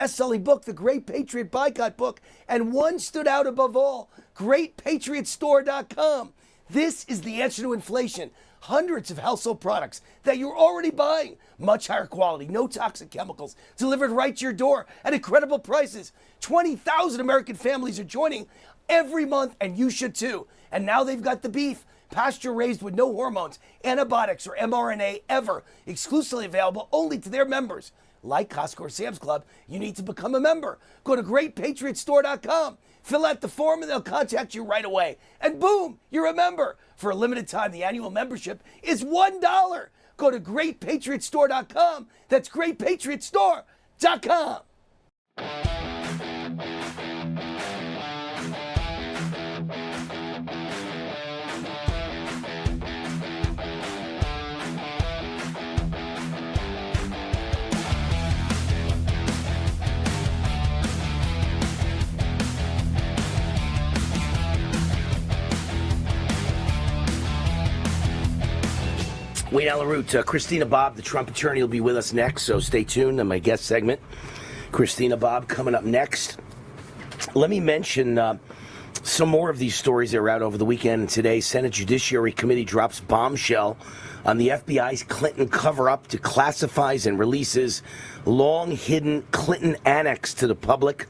best-selling book, The Great Patriot Boycott Book, and one stood out above all, GreatPatriotStore.com. This is the answer to inflation. Hundreds of household products that you're already buying. Much higher quality, no toxic chemicals, delivered right to your door at incredible prices. 20,000 American families are joining every month, and you should too. And now they've got the beef, pasture-raised with no hormones, antibiotics, or mRNA ever, exclusively available only to their members. Like Costco or Sam's Club, you need to become a member. Go to GreatPatriotStore.com. Fill out the form and they'll contact you right away. And boom, you're a member. For a limited time, the annual membership is $1. Go to GreatPatriotStore.com. That's GreatPatriotStore.com. Wayne LaRoute, Christina Bobb, the Trump attorney, will be with us next, so stay tuned on my guest segment. Christina Bobb coming up next. Let me mention some more of these stories that are out over the weekend. And today, Senate Judiciary Committee drops bombshell on the FBI's Clinton cover-up, declassifies and releases long-hidden Clinton annex to the public.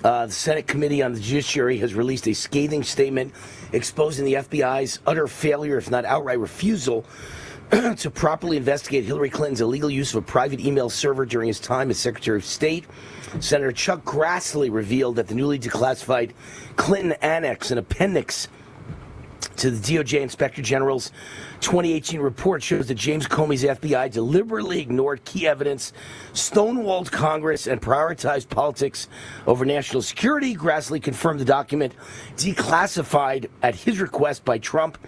The Senate Committee on the Judiciary has released a scathing statement exposing the FBI's utter failure, if not outright refusal, to properly investigate Hillary Clinton's illegal use of a private email server during his time as Secretary of State. Senator Chuck Grassley revealed that the newly declassified Clinton Annex, an appendix to the DOJ Inspector General's 2018 report, shows that James Comey's FBI deliberately ignored key evidence, stonewalled Congress, and prioritized politics over national security. Grassley confirmed the document, declassified at his request by Trump,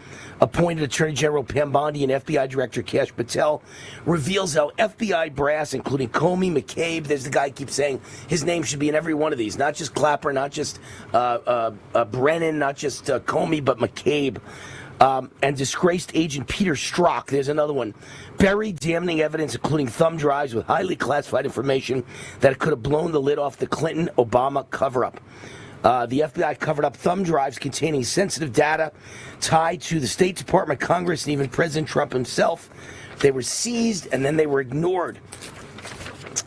appointed Attorney General Pam Bondi and FBI Director Kash Patel, reveals how FBI brass, including Comey, McCabe, there's the guy who keeps saying his name should be in every one of these, not just Clapper, not just Brennan, not just Comey, but McCabe, and disgraced agent Peter Strzok, there's another one, buried damning evidence, including thumb drives with highly classified information that could have blown the lid off the Clinton-Obama cover-up. The FBI covered up thumb drives containing sensitive data tied to the State Department, Congress, and even President Trump himself. They were seized and then they were ignored.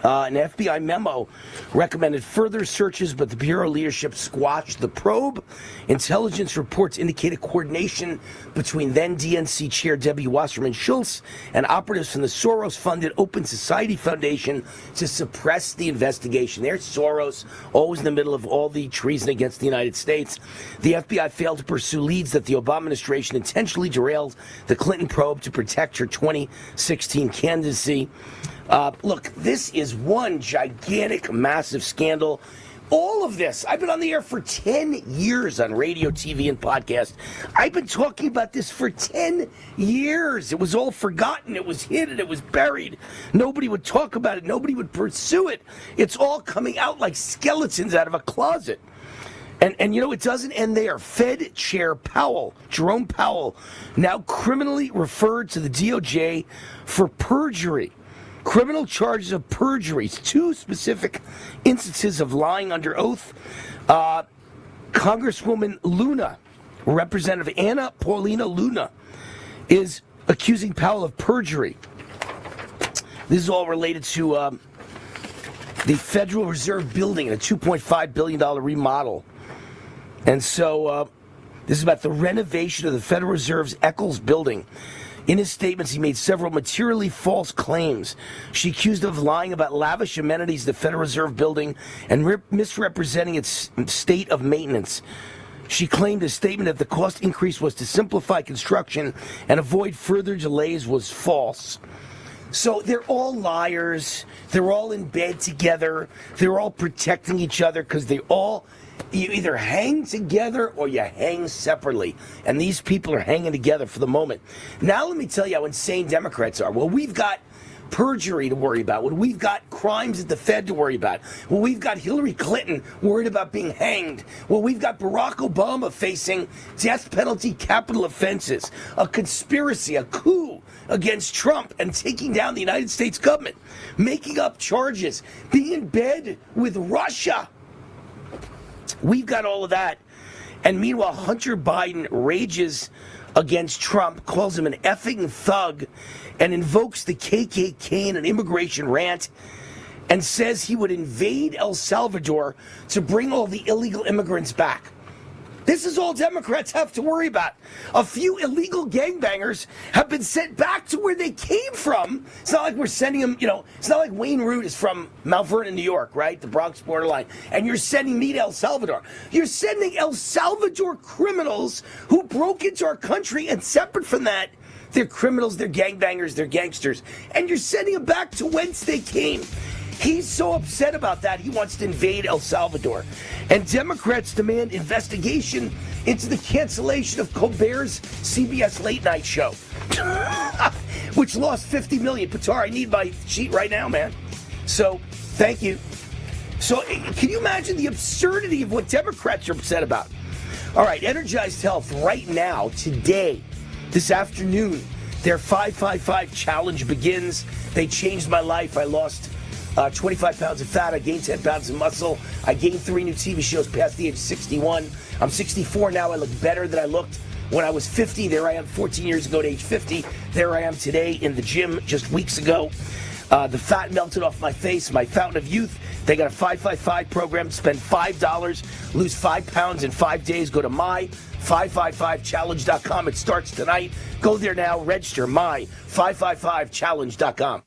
An FBI memo recommended further searches, but the Bureau leadership squashed the probe. Intelligence reports indicated coordination between then DNC Chair Debbie Wasserman Schultz and operatives from the Soros-funded Open Society Foundation to suppress the investigation. There's Soros, always in the middle of all the treason against the United States. The FBI failed to pursue leads that the Obama administration intentionally derailed the Clinton probe to protect her 2016 candidacy. Look, this is one gigantic, massive scandal. All of this, I've been on the air for 10 years on radio, TV, and podcast. I've been talking about this for 10 years. It was all forgotten. It was hidden. It was buried. Nobody would talk about it. Nobody would pursue it. It's all coming out like skeletons out of a closet. And you know, it doesn't end there. Fed Chair Powell, Jerome Powell, now criminally referred to the DOJ for perjury. Criminal charges of perjury, 2 specific instances of lying under oath. Congresswoman Luna, Representative Anna Paulina Luna, is accusing Powell of perjury. This is all related to the Federal Reserve building, a $2.5 billion remodel. And so this is about the renovation of the Federal Reserve's Eccles building. In his statements, he made several materially false claims. She accused him of lying about lavish amenities at the Federal Reserve building and misrepresenting its state of maintenance. She claimed his statement that the cost increase was to simplify construction and avoid further delays was false. So they're all liars. They're all in bed together. They're all protecting each other because you either hang together or you hang separately. And these people are hanging together for the moment. Now let me tell you how insane Democrats are. Well, we've got perjury to worry about. Well, we've got crimes at the Fed to worry about. Well, we've got Hillary Clinton worried about being hanged. Well, we've got Barack Obama facing death penalty capital offenses, a conspiracy, a coup against Trump and taking down the United States government, making up charges, being in bed with Russia. We've got all of that. And meanwhile, Hunter Biden rages against Trump, calls him an effing thug, and invokes the KKK in an immigration rant, and says he would invade El Salvador to bring all the illegal immigrants back. This is all Democrats have to worry about. A few illegal gangbangers have been sent back to where they came from. It's not like we're sending them, it's not like Wayne Root is from Mount Vernon, New York, right? The Bronx borderline. And you're sending me to El Salvador. You're sending El Salvador criminals who broke into our country, and separate from that, they're criminals, they're gangbangers, they're gangsters. And you're sending them back to whence they came. He's so upset about that, he wants to invade El Salvador. And Democrats demand investigation into the cancellation of Colbert's CBS late night show, which lost $50 million. Patar, I need my sheet right now, man. So, thank you. So, can you imagine the absurdity of what Democrats are upset about? All right, Energized Health right now, today, this afternoon, their 555 challenge begins. They changed my life. I lost 25 pounds of fat. I gained 10 pounds of muscle. I gained 3 new TV shows past the age of 61. I'm 64 now. I look better than I looked when I was 50. There I am 14 years ago at age 50. There I am today in the gym just weeks ago. The fat melted off my face, my fountain of youth. They got a 555 program. Spend $5, lose 5 pounds in 5 days. Go to my555challenge.com. It starts tonight. Go there now. Register my555challenge.com.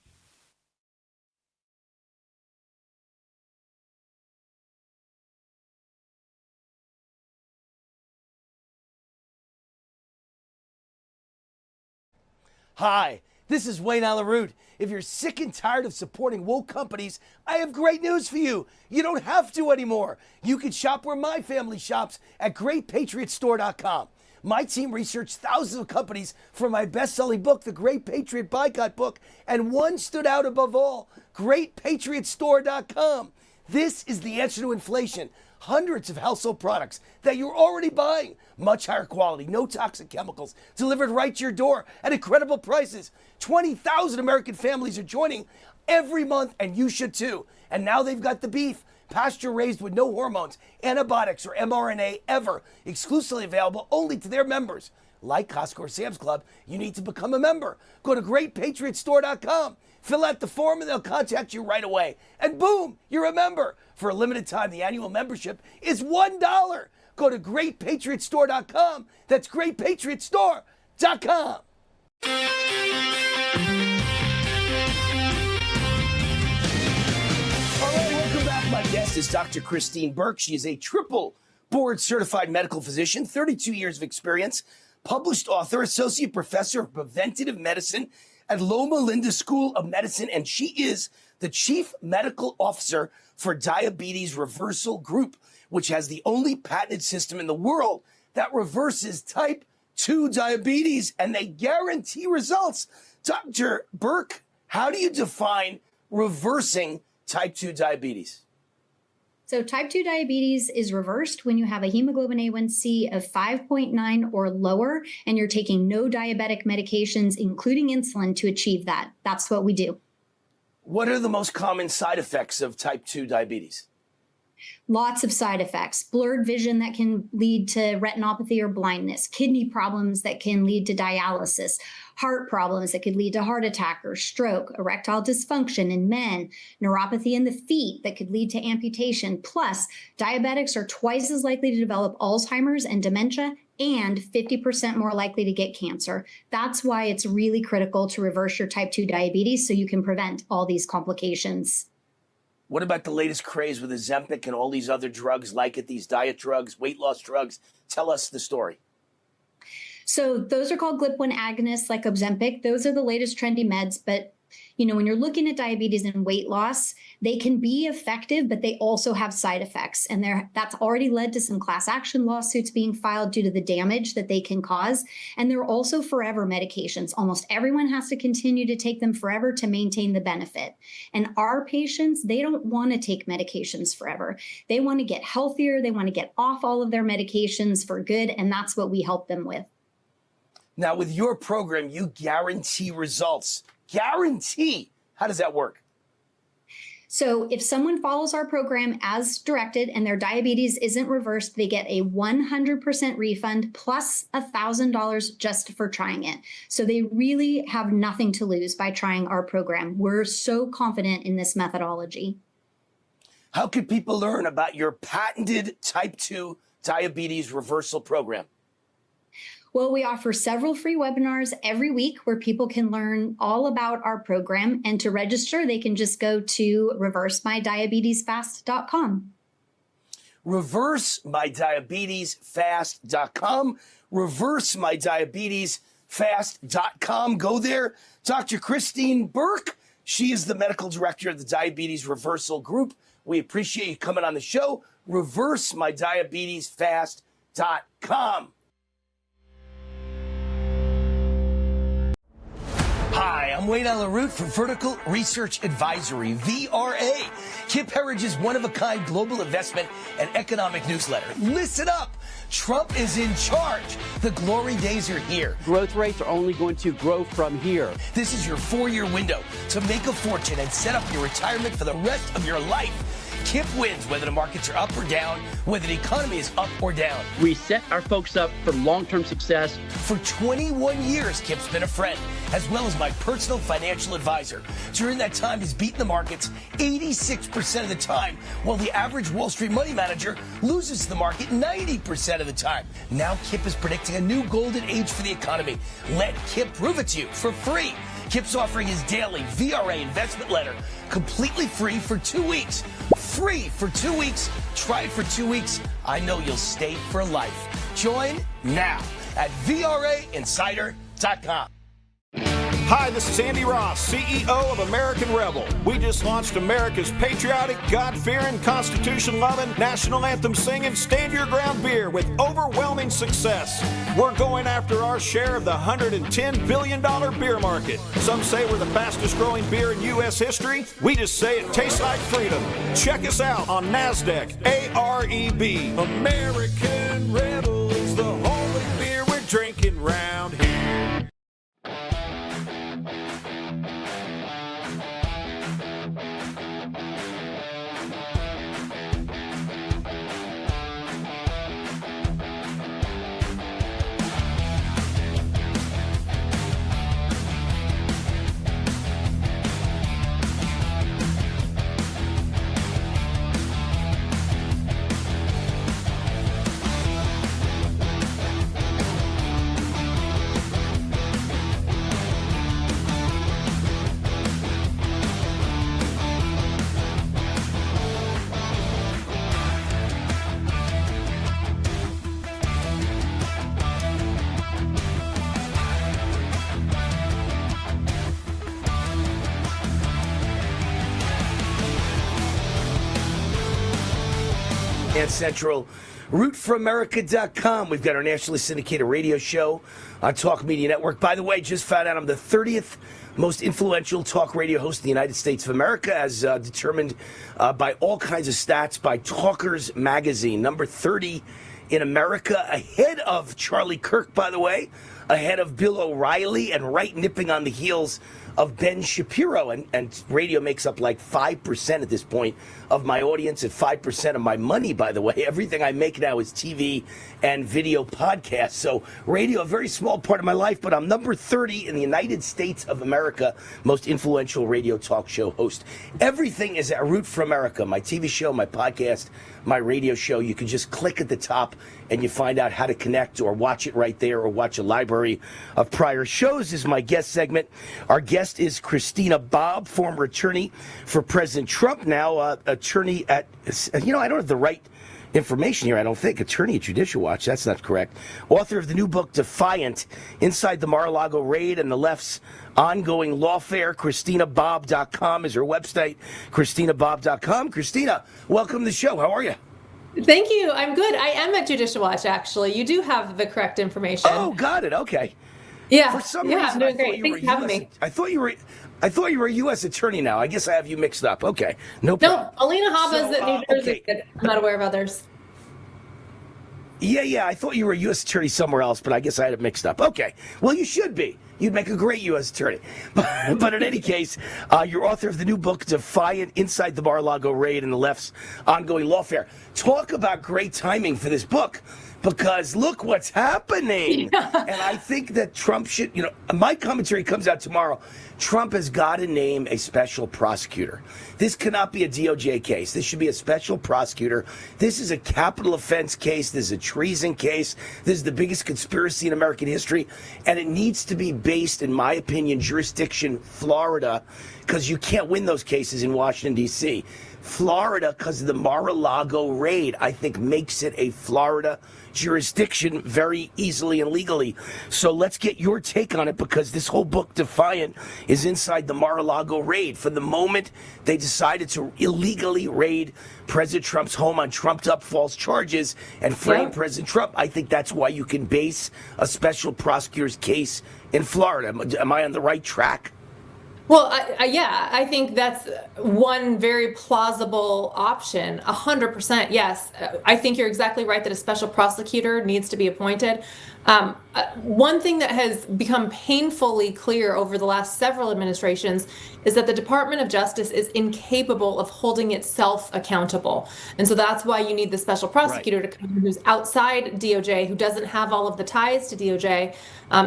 Hi, this is Wayne Alaroot. If you're sick and tired of supporting woke companies, I have great news for you. You don't have to anymore. You can shop where my family shops at GreatPatriotStore.com. My team researched thousands of companies for my best-selling book, The Great Patriot Boycott Book, and one stood out above all, GreatPatriotStore.com. This is the answer to inflation. Hundreds of household products that you're already buying. Much higher quality, no toxic chemicals, delivered right to your door at incredible prices. 20,000 American families are joining every month, and you should too. And now they've got the beef, pasture raised with no hormones, antibiotics, or mRNA ever, exclusively available only to their members. Like Costco or Sam's Club, you need to become a member. Go to GreatPatriotStore.com. Fill out the form and they'll contact you right away. And boom, you're a member. For a limited time, the annual membership is $1. Go to GreatPatriotStore.com. That's GreatPatriotStore.com. All right, welcome back. My guest is Dr. Christine Burke. She is a triple board certified medical physician, 32 years of experience, published author, associate professor of preventative medicine at Loma Linda School of Medicine, and she is the chief medical officer for Diabetes Reversal Group, which has the only patented system in the world that reverses type 2 diabetes, and they guarantee results. Dr. Burke, how do you define reversing type 2 diabetes? So type 2 diabetes is reversed when you have a hemoglobin A1C of 5.9 or lower, and you're taking no diabetic medications, including insulin, to achieve that. That's what we do. What are the most common side effects of type 2 diabetes? Lots of side effects. Blurred vision that can lead to retinopathy or blindness, kidney problems that can lead to dialysis, heart problems that could lead to heart attack or stroke, erectile dysfunction in men, neuropathy in the feet that could lead to amputation. Plus, diabetics are twice as likely to develop Alzheimer's and dementia, and 50% more likely to get cancer. That's why it's really critical to reverse your type 2 diabetes so you can prevent all these complications. What about the latest craze with Ozempic and all these other drugs like it, these diet drugs, weight loss drugs? Tell us the story. So those are called GLP-1 agonists like Ozempic. Those are the latest trendy meds. But, when you're looking at diabetes and weight loss, they can be effective, but they also have side effects. And that's already led to some class action lawsuits being filed due to the damage that they can cause. And they're also forever medications. Almost everyone has to continue to take them forever to maintain the benefit. And our patients, they don't want to take medications forever. They want to get healthier. They want to get off all of their medications for good. And that's what we help them with. Now, with your program, you guarantee results. Guarantee. How does that work? So if someone follows our program as directed and their diabetes isn't reversed, they get a 100% refund plus $1,000 just for trying it. So they really have nothing to lose by trying our program. We're so confident in this methodology. How can people learn about your patented type 2 diabetes reversal program? Well, we offer several free webinars every week where people can learn all about our program. And to register, they can just go to reversemydiabetesfast.com. Reversemydiabetesfast.com. Reversemydiabetesfast.com. Go there. Dr. Christine Burke. She is the medical director of the Diabetes Reversal Group. We appreciate you coming on the show. Reversemydiabetesfast.com. Hi, I'm Wayne LaRoute from Vertical Research Advisory, VRA. Kip Herridge's one-of-a-kind global investment and economic newsletter. Listen up! Trump is in charge. The glory days are here. Growth rates are only going to grow from here. This is your 4-year window to make a fortune and set up your retirement for the rest of your life. Kip wins whether the markets are up or down, whether the economy is up or down. We set our folks up for long-term success. For 21 years, Kip's been a friend, as well as my personal financial advisor. During that time, he's beaten the markets 86% of the time, while the average Wall Street money manager loses the market 90% of the time. Now Kip is predicting a new golden age for the economy. Let Kip prove it to you for free. Kip's offering his daily VRA investment letter completely free for 2 weeks. Free for 2 weeks. Try it for 2 weeks. I know you'll stay for life. Join now at VRAinsider.com. Hi, this is Andy Ross, CEO of American Rebel. We just launched America's patriotic, God-fearing, Constitution-loving, national anthem-singing, stand-your-ground beer with overwhelming success. We're going after our share of the $110 billion beer market. Some say we're the fastest-growing beer in U.S. history. We just say it tastes like freedom. Check us out on NASDAQ, AREB. American Rebel is the only beer we're drinking round here. And Central, RootForAmerica.com. We've got our nationally syndicated radio show on Talk Media Network. By the way, just found out I'm the 30th most influential talk radio host in the United States of America, as determined by all kinds of stats by Talkers Magazine. Number 30 in America, ahead of Charlie Kirk, by the way, ahead of Bill O'Reilly, and right nipping on the heels of Ben Shapiro. And radio makes up like 5% at this point of my audience and 5% of my money, by the way. Everything I make now is TV and video podcasts. So radio, a very small part of my life, but I'm number 30 in the United States of America, most influential radio talk show host. Everything is at Root for America, my TV show, my podcast, my radio show. You can just click at the top and you find out how to connect or watch it right there or watch a library of prior shows. This is my guest segment. Our guest is Christina Bobb, former attorney for President Trump, now attorney at, I don't have the right information here, I don't think. Attorney at Judicial Watch, that's not correct. Author of the new book, Defiant, Inside the Mar-a-Lago Raid and the Left's Ongoing Lawfare. ChristinaBobb.com is her website, ChristinaBobb.com. Christina, welcome to the show. How are you? Thank you. I'm good. I am at Judicial Watch, actually. You do have the correct information. Oh, got it. Okay. Yeah. For some yeah, reason, I'm doing great. Thanks for having me. I thought you were a U.S. attorney now. I guess I have you mixed up. Okay. No problem. No, Alina Habba is at New Jersey. Okay. I'm not aware of others. Yeah. I thought you were a U.S. attorney somewhere else, but I guess I had it mixed up. Okay. Well, you should be. You'd make a great U.S. attorney. But in any case, you're author of the new book, Defiant, Inside the Mar-a-Lago Raid and the Left's Ongoing Lawfare. Talk about great timing for this book, because look what's happening. Yeah. And I think that Trump should, my commentary comes out tomorrow. Trump has got to name a special prosecutor. This cannot be a DOJ case. This should be a special prosecutor. This is a capital offense case. This is a treason case. This is the biggest conspiracy in American history. And it needs to be based, in my opinion, jurisdiction Florida, because you can't win those cases in Washington, D.C. Florida, because of the Mar-a-Lago raid, I think makes it a Florida jurisdiction very easily and legally. So let's get your take on it, because this whole book, Defiant, is inside the Mar-a-Lago raid. From the moment they decided to illegally raid President Trump's home on trumped-up false charges and frame President Trump, I think that's why you can base a special prosecutor's case in Florida. Am I on the right track? Well, I think that's one very plausible option. 100%, yes. I think you're exactly right that a special prosecutor needs to be appointed. One thing that has become painfully clear over the last several administrations is that the Department of Justice is incapable of holding itself accountable. And so that's why you need the special prosecutor to come in who's outside DOJ, who doesn't have all of the ties to DOJ,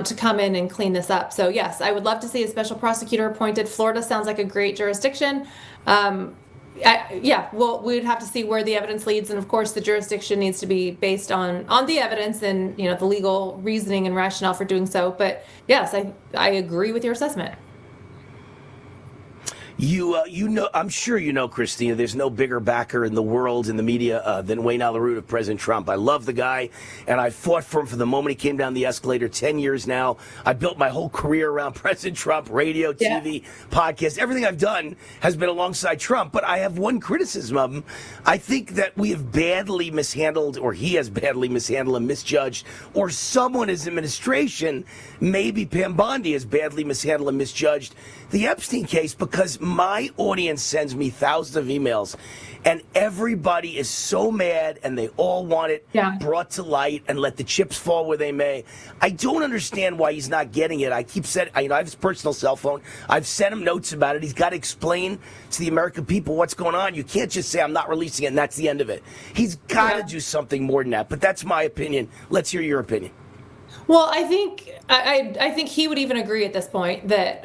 to come in and clean this up. So yes, I would love to see a special prosecutor appointed. Florida sounds like a great jurisdiction. Well, we'd have to see where the evidence leads, and of course, the jurisdiction needs to be based on the evidence and the legal reasoning and rationale for doing so. But yes, I agree with your assessment. I'm sure you know, Christina, there's no bigger backer in the world, in the media, than Wayne Allyn Root of President Trump. I love the guy, and I fought for him from the moment he came down the escalator 10 years now. I built my whole career around President Trump, radio, TV, podcast. Everything I've done has been alongside Trump, but I have one criticism of him. I think that we have badly mishandled, or he has badly mishandled and misjudged, or someone in his administration, maybe Pam Bondi, has badly mishandled and misjudged the Epstein case, because my audience sends me thousands of emails and everybody is so mad and they all want it brought to light and let the chips fall where they may. I don't understand why he's not getting it. I keep saying, I have his personal cell phone. I've sent him notes about it. He's got to explain to the American people what's going on. You can't just say, I'm not releasing it, and that's the end of it. He's got to do something more than that. But that's my opinion. Let's hear your opinion. Well, I think he would even agree at this point that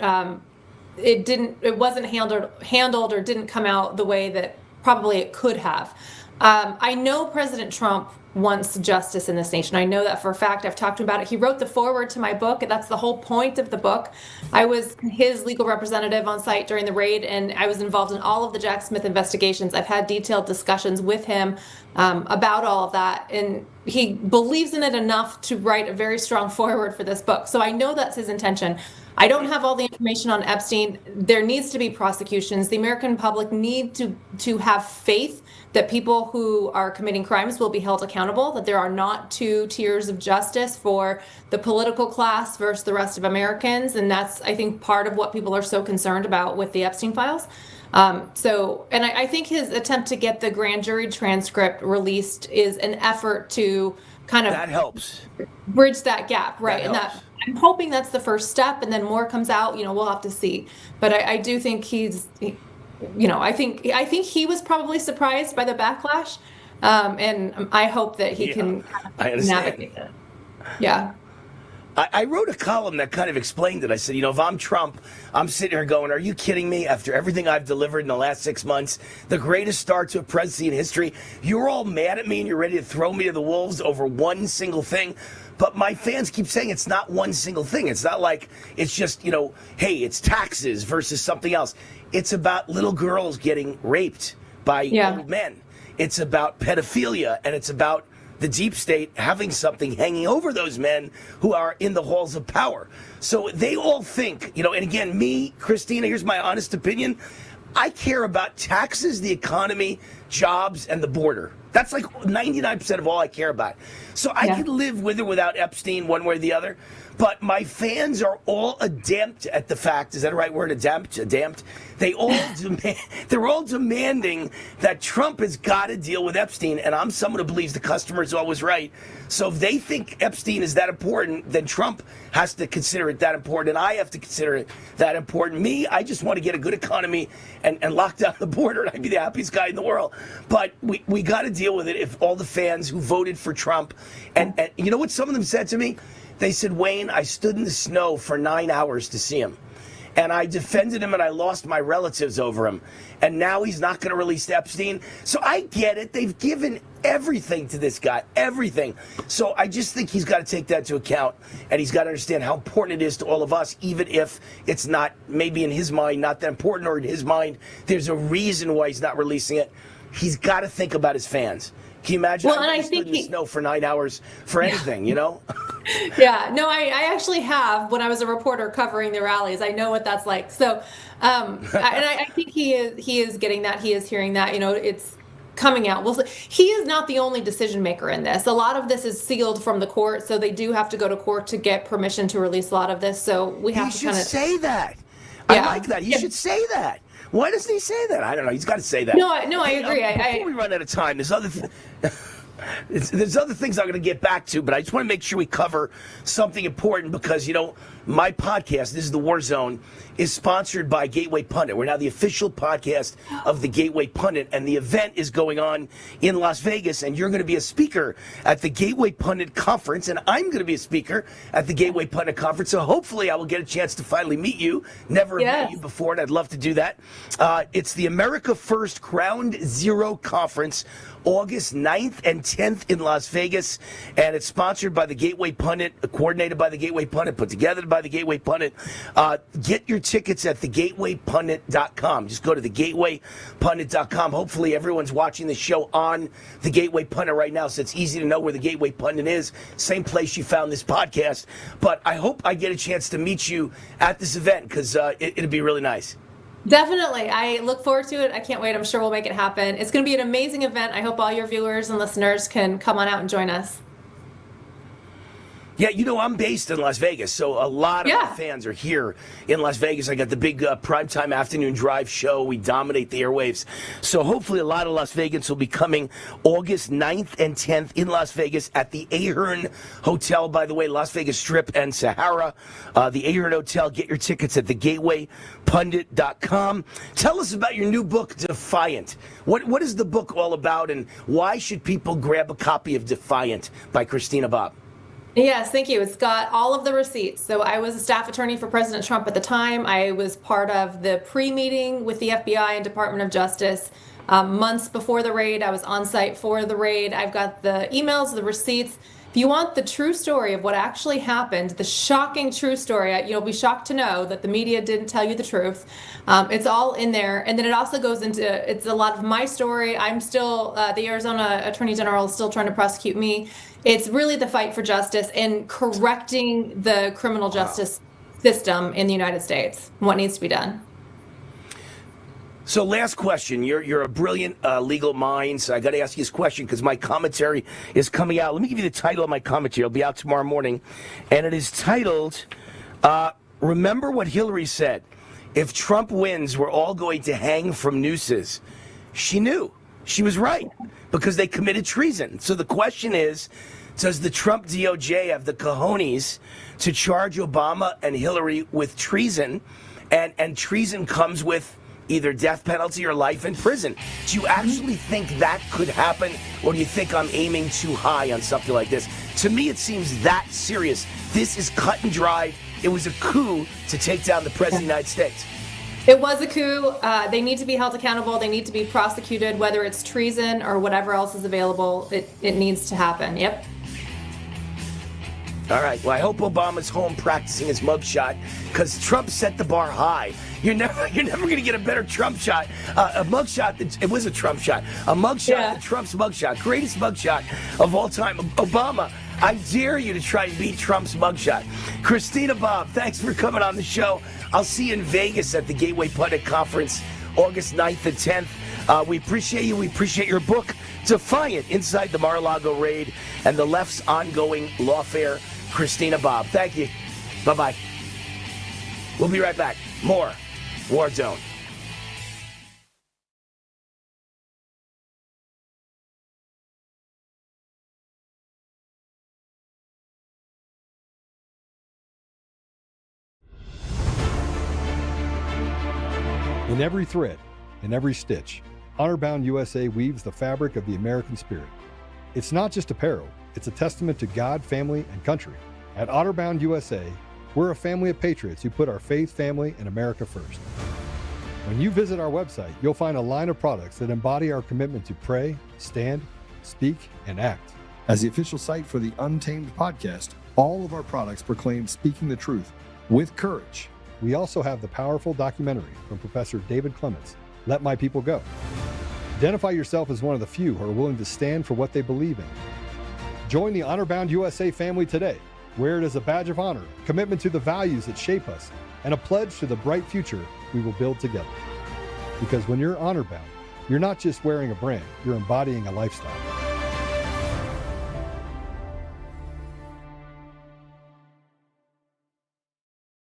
it wasn't handled or didn't come out the way that probably it could have. I know President Trump wants justice in this nation. I know that for a fact. I've talked to him about it. He wrote the foreword to my book, and that's the whole point of the book. I was his legal representative on site during the raid, and I was involved in all of the Jack Smith investigations. I've had detailed discussions with him about all of that, and he believes in it enough to write a very strong foreword for this book. So I know that's his intention. I don't have all the information on Epstein. There needs to be prosecutions. The American public need to have faith that people who are committing crimes will be held accountable, that there are not two tiers of justice for the political class versus the rest of Americans. And that's, I think, part of what people are so concerned about with the Epstein files. And I think his attempt to get the grand jury transcript released is an effort to kind of that helps bridge that gap, right? That I'm hoping that's the first step, and then more comes out. We'll have to see. But I do think I think he was probably surprised by the backlash, and I hope that he can navigate it. Yeah. I wrote a column that kind of explained it. I said, if I'm Trump, I'm sitting here going, are you kidding me? After everything I've delivered in the last 6 months, the greatest start to a presidency in history, you're all mad at me and you're ready to throw me to the wolves over one single thing. But my fans keep saying it's not one single thing. It's not like it's just, hey, it's taxes versus something else. It's about little girls getting raped by old men. It's about pedophilia, and it's about the deep state having something hanging over those men who are in the halls of power. So they all think, and again, me, Christina, here's my honest opinion. I care about taxes, the economy, jobs, and the border. That's like 99% of all I care about. So I could live with or without Epstein one way or the other. But my fans are all adept at the fact, is that the right word, adept? They're all demanding that Trump has got to deal with Epstein, and I'm someone who believes the customer is always right. So if they think Epstein is that important, then Trump has to consider it that important, and I have to consider it that important. Me, I just want to get a good economy and lock down the border, and I'd be the happiest guy in the world. But we got to deal with it if all the fans who voted for Trump, and you know what some of them said to me? They said, Wayne, I stood in the snow for 9 hours to see him. And I defended him and I lost my relatives over him. And now he's not going to release Epstein. So I get it. They've given everything to this guy, everything. So I just think he's got to take that into account. And he's got to understand how important it is to all of us, even if it's not, maybe in his mind, not that important, or in his mind, there's a reason why he's not releasing it. He's got to think about his fans. Can you imagine? Well, and I stood think in the snow for 9 hours for anything, you know? Yeah, no, I actually have when I was a reporter covering the rallies. I know what that's like. So, I think he is getting that. He is hearing that. You know, it's coming out. Well, he is not the only decision maker in this. A lot of this is sealed from the court, so they do have to go to court to get permission to release a lot of this. So we have to kind of say that. Yeah. I like that. He should say that. Why doesn't he say that? I don't know. He's got to say that. No, I agree. Before we run out of time, there's other things I'm going to get back to, but I just want to make sure we cover something important because, you know, my podcast, This is the War Zone, is sponsored by Gateway Pundit. We're now the official podcast of the Gateway Pundit, and the event is going on in Las Vegas, and you're going to be a speaker at the Gateway Pundit Conference, and I'm going to be a speaker at the Gateway Pundit Conference, so hopefully I will get a chance to finally meet you. Never met you before, and I'd love to do that. It's the America First Ground Zero Conference, August 9th and 10th in Las Vegas, and it's sponsored by the Gateway Pundit, coordinated by the Gateway Pundit, put together by the Gateway Pundit. Get your tickets at thegatewaypundit.com. Just go to thegatewaypundit.com. Hopefully everyone's watching the show on the Gateway Pundit right now, so it's easy to know where the Gateway Pundit is. Same place you found this podcast. But I hope I get a chance to meet you at this event because it'll be really nice. Definitely. I look forward to it. I can't wait. I'm sure we'll make it happen. It's going to be an amazing event. I hope all your viewers and listeners can come on out and join us. Yeah, you know, I'm based in Las Vegas, so a lot of my fans are here in Las Vegas. I got the big primetime afternoon drive show. We dominate the airwaves. So hopefully a lot of Las Vegans will be coming August 9th and 10th in Las Vegas at the Ahern Hotel, by the way, Las Vegas Strip and Sahara. The Ahern Hotel. Get your tickets at thegatewaypundit.com. Tell us about your new book, Defiant. What is the book all about, and why should people grab a copy of Defiant by Christina Bobb? Yes, thank you. It's got all of the receipts. So I was a staff attorney for President Trump at the time. I was part of the pre-meeting with the FBI and Department of Justice months before the raid. I was on site for the raid. I've got the emails, the receipts. If you want the true story of what actually happened, the shocking true story, you'll be shocked to know that the media didn't tell you the truth. It's all in there. And then it also goes into, it's a lot of my story. I'm still, the Arizona Attorney General is still trying to prosecute me. It's really the fight for justice and correcting the criminal justice system in the United States, what needs to be done. So last question. You're a brilliant legal mind, so I got to ask you this question because my commentary is coming out. Let me give you the title of my commentary. It'll be out tomorrow morning. And it is titled, Remember What Hillary Said. If Trump wins, we're all going to hang from nooses. She knew. She was right because they committed treason. So the question is, does the Trump DOJ have the cojones to charge Obama and Hillary with treason? And treason comes with either death penalty or life in prison. Do you actually think that could happen, or do you think I'm aiming too high on something like this? To me, it seems that serious. This is cut and dry. It was a coup to take down the President of the United States. It was a coup. They need to be held accountable. They need to be prosecuted, whether it's treason or whatever else is available. It needs to happen. Yep. All right. Well, I hope Obama's home practicing his mugshot because Trump set the bar high. You're never going to get a better Trump shot. A mugshot. It was a Trump shot. A mugshot. Yeah. Trump's mugshot. Greatest mugshot of all time. Obama, I dare you to try and beat Trump's mugshot. Christina Bobb, thanks for coming on the show. I'll see you in Vegas at the Gateway Pundit Conference, August 9th and 10th. We appreciate you. We appreciate your book, Defiant, Inside the Mar-a-Lago Raid and the Left's Ongoing Lawfare. Christina Bobb, thank you. Bye-bye. We'll be right back. More War Zone. In every thread, in every stitch, Honor-Bound USA weaves the fabric of the American spirit. It's not just apparel, it's a testament to God, family, and country. At Honor-Bound USA, we're a family of patriots who put our faith, family, and America first. When you visit our website, you'll find a line of products that embody our commitment to pray, stand, speak, and act. As the official site for the Untamed podcast, all of our products proclaim speaking the truth with courage. We also have the powerful documentary from Professor David Clements, Let My People Go. Identify yourself as one of the few who are willing to stand for what they believe in. Join the Honor-Bound USA family today. Wear it as a badge of honor, commitment to the values that shape us, and a pledge to the bright future we will build together. Because when you're honor-bound, you're not just wearing a brand, you're embodying a lifestyle.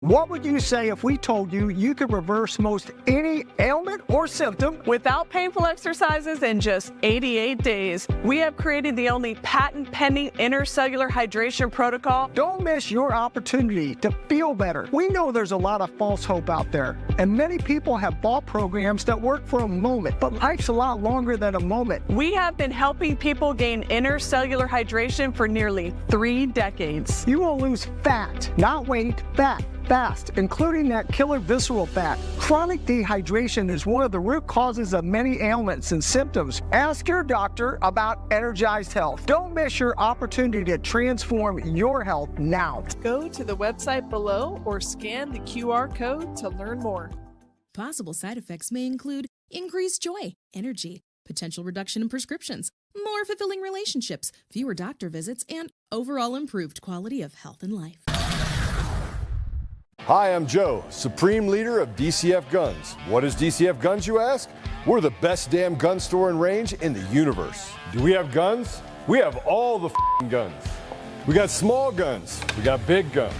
What would you say if we told you you could reverse most any ailment or symptom without painful exercises in just 88 days? We have created the only patent-pending intercellular hydration protocol. Don't miss your opportunity to feel better. We know there's a lot of false hope out there, and many people have bought programs that work for a moment, but life's a lot longer than a moment. We have been helping people gain intercellular hydration for nearly 3 decades. You will lose fat, not weight, fat. Fast, including that killer visceral fat. Chronic dehydration is one of the root causes of many ailments and symptoms. Ask your doctor about Energized Health. Don't miss your opportunity to transform your health now. Go to the website below or scan the QR code to learn more. Possible side effects may include increased joy, energy, potential reduction in prescriptions, more fulfilling relationships, fewer doctor visits, and overall improved quality of health and life. Hi, I'm Joe, Supreme Leader of DCF Guns. What is DCF Guns, you ask? We're the best damn gun store and range in the universe. Do we have guns? We have all the guns. We got small guns. We got big guns.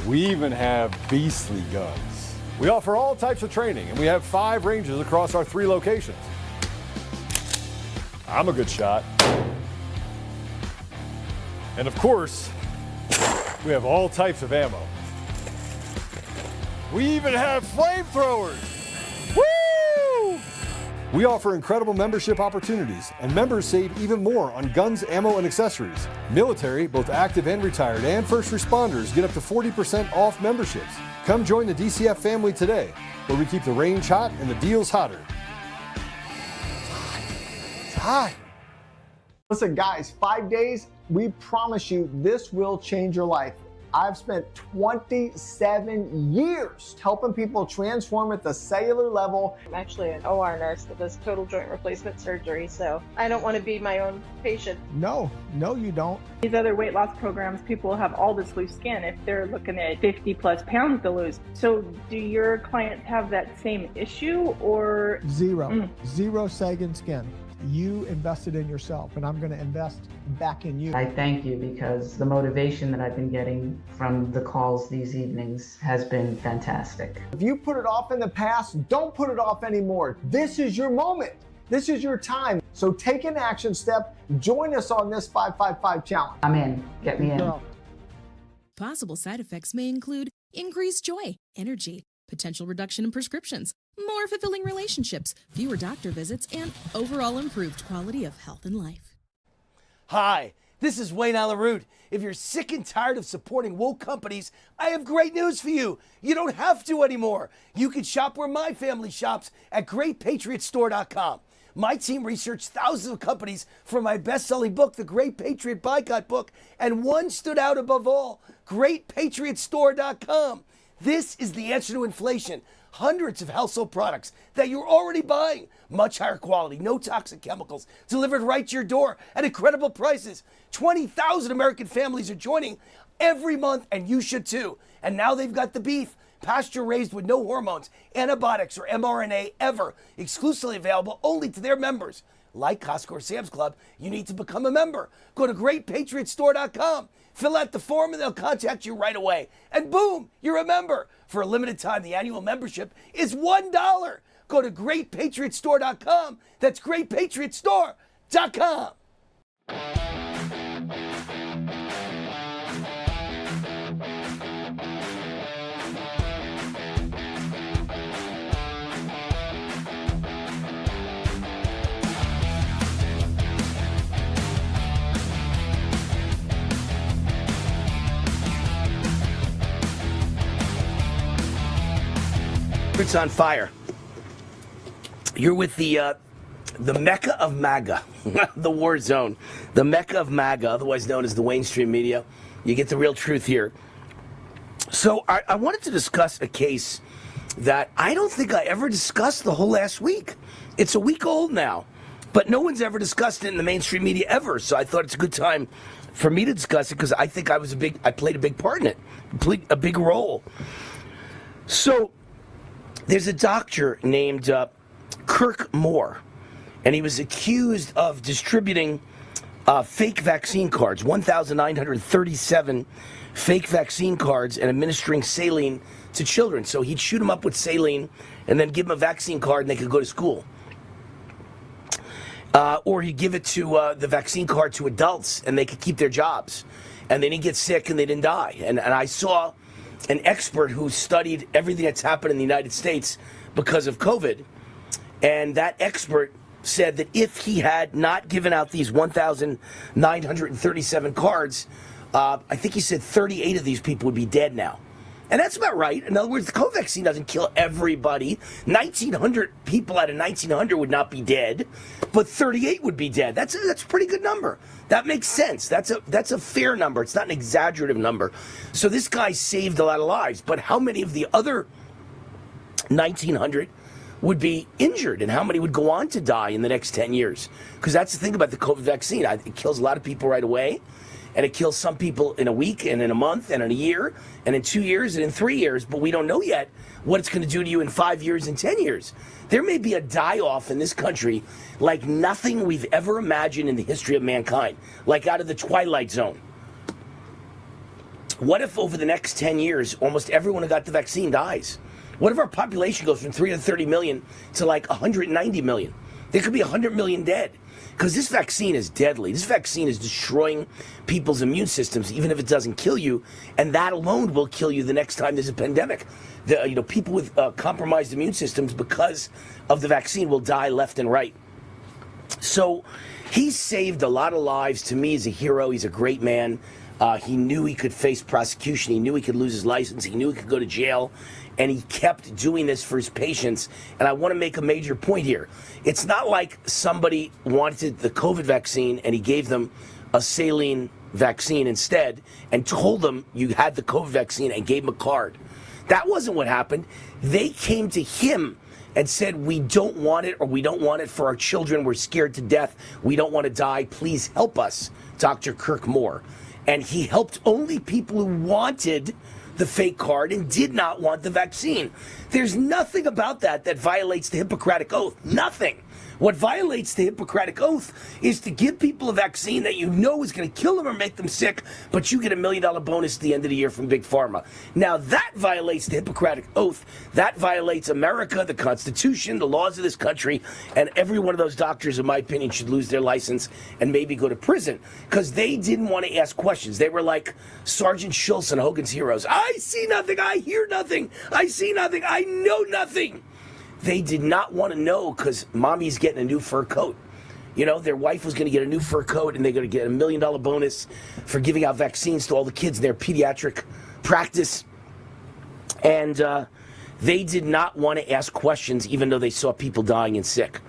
We even have beastly guns. We offer all types of training, and we have 5 ranges across our 3 locations. I'm a good shot. And of course, we have all types of ammo. We even have flamethrowers! Woo! We offer incredible membership opportunities, and members save even more on guns, ammo, and accessories. Military, both active and retired, and first responders get up to 40% off memberships. Come join the DCF family today, where we keep the range hot and the deals hotter. It's hot. Listen, guys, 5 days, we promise you this will change your life. I've spent 27 years helping people transform at the cellular level. I'm actually an OR nurse that does total joint replacement surgery, so I don't want to be my own patient. No, you don't. These other weight loss programs, people have all this loose skin if they're looking at 50 plus pounds to lose. So do your clients have that same issue or? Zero sagging skin. You invested in yourself, and I'm going to invest back in you. I thank you because the motivation that I've been getting from the calls these evenings has been fantastic. If you put it off in the past, don't put it off anymore. This is your moment. This is your time. So take an action step. Join us on this 555 challenge. I'm in. Get me in. Possible side effects may include increased joy, energy, potential reduction in prescriptions, more fulfilling relationships, fewer doctor visits, and overall improved quality of health and life. Hi, this is Wayne Alaroot. If you're sick and tired of supporting woke companies, I have great news for you. You don't have to anymore. You can shop where my family shops at GreatPatriotStore.com. My team researched thousands of companies for my best-selling book, The Great Patriot Boycott Book, and one stood out above all, GreatPatriotStore.com. This is the answer to inflation. Hundreds of household products that you're already buying. Much higher quality, no toxic chemicals, delivered right to your door at incredible prices. 20,000 American families are joining every month, and you should too. And now they've got the beef, pasture-raised with no hormones, antibiotics, or mRNA ever. Exclusively available only to their members. Like Costco or Sam's Club, you need to become a member. Go to GreatPatriotStore.com. Fill out the form and they'll contact you right away. And boom, you're a member. For a limited time, the annual membership is $1. Go to GreatPatriotStore.com. That's GreatPatriotStore.com. It's on fire. You're with the Mecca of MAGA, the war zone, the Mecca of MAGA, otherwise known as the Wayne Street Media. You get the real truth here. So I wanted to discuss a case that I don't think I ever discussed the whole last week. It's a week old now, but no one's ever discussed it in the mainstream media ever. So I thought it's a good time for me to discuss it because I think I played a big part in it, played a big role. So there's a doctor named Kirk Moore, and he was accused of distributing fake vaccine cards, 1,937 fake vaccine cards, and administering saline to children. So he'd shoot them up with saline and then give them a vaccine card and they could go to school. Or he'd give it to the vaccine card to adults and they could keep their jobs. And they didn't get sick and they didn't die. And I saw an expert who studied everything that's happened in the United States because of COVID. And that expert said that if he had not given out these 1,937 cards, I think he said 38 of these people would be dead now. And that's about right. In other words, the COVID vaccine doesn't kill everybody. 1,900 people out of 1,900 would not be dead, but 38 would be dead. That's a pretty good number. That makes sense. That's a fair number. It's not an exaggerative number. So this guy saved a lot of lives. But how many of the other 1,900 would be injured, and how many would go on to die in the next 10 years? Because that's the thing about the COVID vaccine. It kills a lot of people right away. And it kills some people in a week and in a month and in a year and in 2 years and in 3 years. But we don't know yet what it's going to do to you in 5 years and 10 years. There may be a die-off in this country like nothing we've ever imagined in the history of mankind, like out of the Twilight Zone. What if over the next 10 years, almost everyone who got the vaccine dies? What if our population goes from 330 million to like 190 million? There could be 100 million dead. Because this vaccine is deadly. This vaccine is destroying people's immune systems, even if it doesn't kill you. And that alone will kill you the next time there's a pandemic. People with compromised immune systems because of the vaccine will die left and right. So he saved a lot of lives. To me, he's a hero. He's a great man. He knew he could face prosecution. He knew he could lose his license. He knew he could go to jail. And he kept doing this for his patients. And I want to make a major point here. It's not like somebody wanted the COVID vaccine and he gave them a saline vaccine instead and told them you had the COVID vaccine and gave them a card. That wasn't what happened. They came to him and said, we don't want it, or we don't want it for our children. We're scared to death. We don't want to die. Please help us, Dr. Kirk Moore. And he helped only people who wanted the fake card and did not want the vaccine. There's nothing about that violates the Hippocratic Oath. Nothing. What violates the Hippocratic Oath is to give people a vaccine that you know is going to kill them or make them sick, but you get $1 million bonus at the end of the year from Big Pharma. Now that violates the Hippocratic Oath. That violates America, the Constitution, the laws of this country, and every one of those doctors, in my opinion, should lose their license and maybe go to prison because they didn't want to ask questions. They were like Sergeant Schultz and Hogan's Heroes. I see nothing. I hear nothing. I see nothing. I know nothing. They did not want to know because mommy's getting a new fur coat. You know, their wife was going to get a new fur coat and they're going to get $1 million bonus for giving out vaccines to all the kids in their pediatric practice. And they did not want to ask questions even though they saw people dying and sick.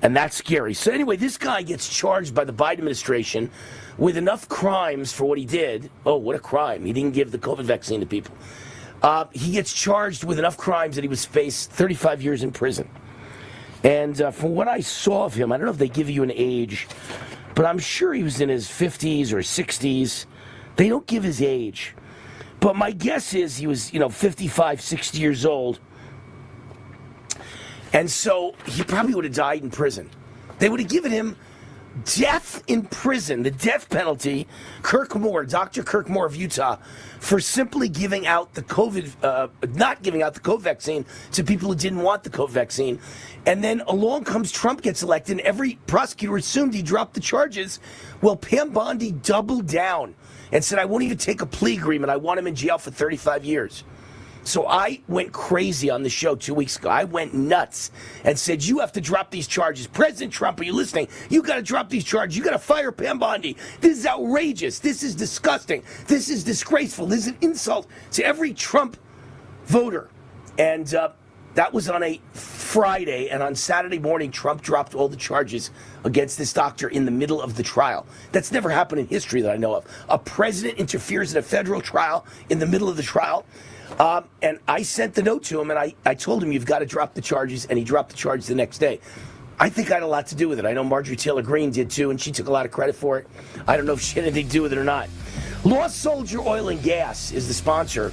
And that's scary. So anyway, this guy gets charged by the Biden administration with enough crimes for what he did. Oh, what a crime. He didn't give the COVID vaccine to people. He gets charged with enough crimes that he was faced 35 years in prison. And from what I saw of him, I don't know if they give you an age, but I'm sure he was in his 50s or 60s. They don't give his age. But my guess is he was, 55, 60 years old. And so he probably would have died in prison. They would have given him death in prison, the death penalty, Dr. Kirk Moore of Utah, for simply giving out the not giving out the COVID vaccine to people who didn't want the COVID vaccine. And then along comes Trump gets elected, and every prosecutor assumed he dropped the charges. Well, Pam Bondi doubled down and said, I won't even take a plea agreement. I want him in jail for 35 years. So I went crazy on the show 2 weeks ago. I went nuts and said, you have to drop these charges. President Trump, are you listening? You got to drop these charges. You got to fire Pam Bondi. This is outrageous. This is disgusting. This is disgraceful. This is an insult to every Trump voter. And that was on a Friday. And on Saturday morning, Trump dropped all the charges against this doctor in the middle of the trial. That's never happened in history that I know of. A president interferes in a federal trial in the middle of the trial. And I sent the note to him, and I told him, you've got to drop the charges, and he dropped the charges the next day. I think I had a lot to do with it. I know Marjorie Taylor Greene did too, and she took a lot of credit for it. I don't know if she had anything to do with it or not. Lost Soldier Oil and Gas is the sponsor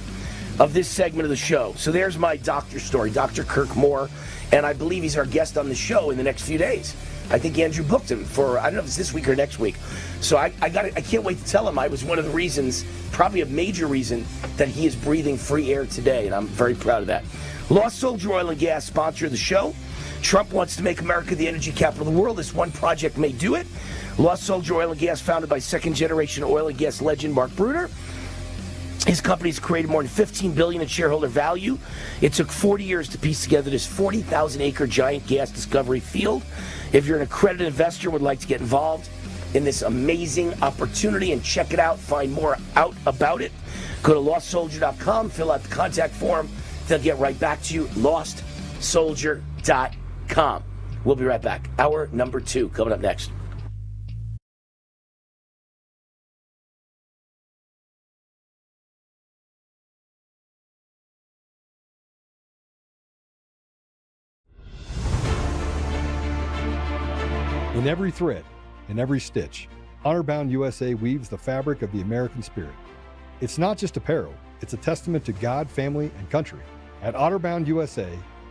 of this segment of the show. So there's my doctor story, Dr. Kirk Moore, and I believe he's our guest on the show in the next few days. I think Andrew booked him for, I don't know if it's this week or next week. So I can't wait to tell him I was one of the reasons, probably a major reason, that he is breathing free air today, and I'm very proud of that. Lost Soldier Oil and Gas, sponsor of the show. Trump wants to make America the energy capital of the world. This one project may do it. Lost Soldier Oil and Gas, founded by second-generation oil and gas legend Mark Bruder. His company's created more than $15 billion in shareholder value. It took 40 years to piece together this 40,000-acre giant gas discovery field. If you're an accredited investor and would like to get involved in this amazing opportunity and check it out, find more out about it, go to lostsoldier.com, fill out the contact form. They'll get right back to you, lostsoldier.com. We'll be right back. Hour number 2 coming up next. In every thread, in every stitch, Honor-Bound USA weaves the fabric of the American spirit. It's not just apparel, it's a testament to God, family, and country. At Honor-Bound USA,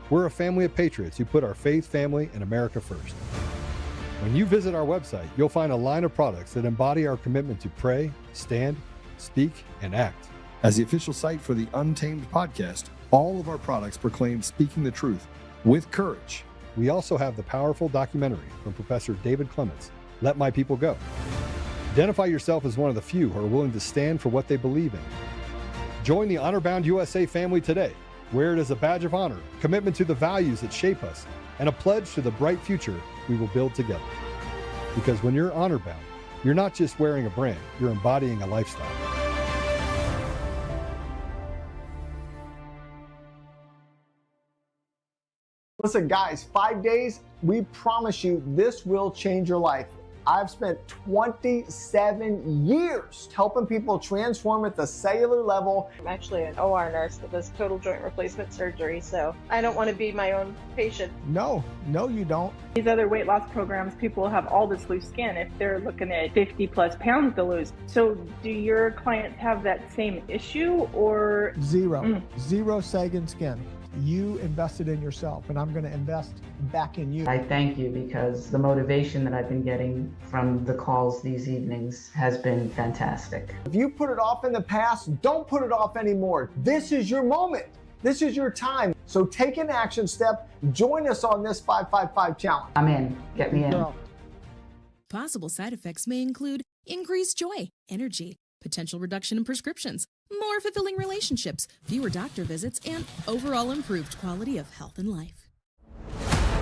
we're a family of patriots who put our faith, family, and America first. When you visit our website, you'll find a line of products that embody our commitment to pray, stand, speak, and act. As the official site for the Untamed podcast, all of our products proclaim speaking the truth with courage. We also have the powerful documentary from Professor David Clements, Let My People Go. Identify yourself as one of the few who are willing to stand for what they believe in. Join the Honor-Bound USA family today. Wear it as a badge of honor, commitment to the values that shape us, and a pledge to the bright future we will build together. Because when you're honor-bound, you're not just wearing a brand, you're embodying a lifestyle. Listen, guys, 5 days, we promise you this will change your life. I've spent 27 years helping people transform at the cellular level. I'm actually an OR nurse that does total joint replacement surgery, so I don't want to be my own patient. No, you don't. These other weight loss programs, people have all this loose skin if they're looking at 50 plus pounds to lose. So do your clients have that same issue or? Zero sagging skin. You invested in yourself, and I'm going to invest back in you. I thank you because the motivation that I've been getting from the calls these evenings has been fantastic. If you put it off in the past, don't put it off anymore. This is your moment. This is your time. So take an action step. Join us on this 555 challenge. I'm in. Get me in. Possible side effects may include increased joy, energy, potential reduction in prescriptions, more fulfilling relationships, fewer doctor visits, and overall improved quality of health and life.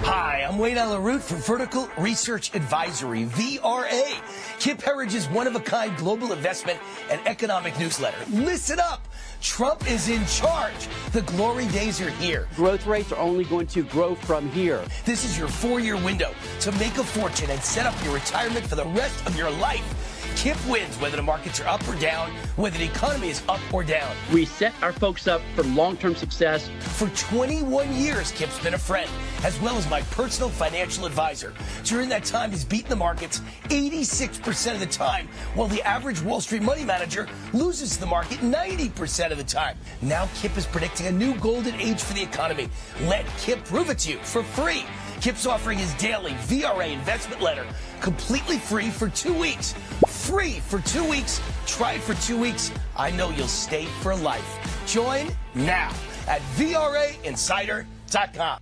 Hi, I'm Wayne LaRoute for Vertical Research Advisory, VRA, Kip Herridge's one-of-a-kind global investment and economic newsletter. Listen up! Trump is in charge. The glory days are here. Growth rates are only going to grow from here. This is your 4-year window to make a fortune and set up your retirement for the rest of your life. Kip wins whether the markets are up or down, whether the economy is up or down. We set our folks up for long-term success. For 21 years, Kip's been a friend, as well as my personal financial advisor. During that time, he's beaten the markets 86% of the time, while the average Wall Street money manager loses the market 90% of the time. Now Kip is predicting a new golden age for the economy. Let Kip prove it to you for free. Kip's offering his daily VRA investment letter completely free for 2 weeks. Free for 2 weeks. Try it for 2 weeks. I know you'll stay for life. Join now at VRAinsider.com.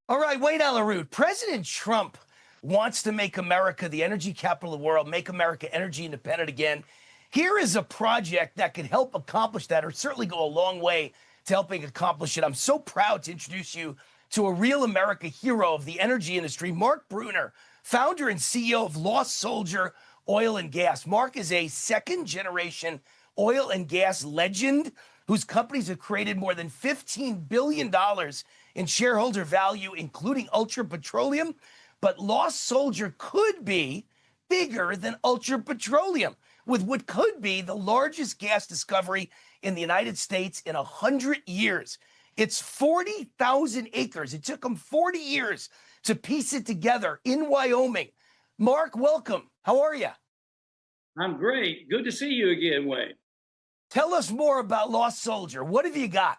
All right, Wayne Alaroot, President Trump wants to make America the energy capital of the world, make America energy independent again. Here is a project that could help accomplish that, or certainly go a long way to helping accomplish it. I'm so proud to introduce you to a real America hero of the energy industry, Mark Bruner, founder and CEO of Lost Soldier Oil and Gas. Mark is a second-generation oil and gas legend whose companies have created more than $15 billion in shareholder value, including Ultra Petroleum. But Lost Soldier could be bigger than Ultra Petroleum, with what could be the largest gas discovery in the United States in 100 years. It's 40,000 acres. It took them 40 years to piece it together in Wyoming. Mark, welcome. How are you? I'm great. Good to see you again, Wayne. Tell us more about Lost Soldier. What have you got?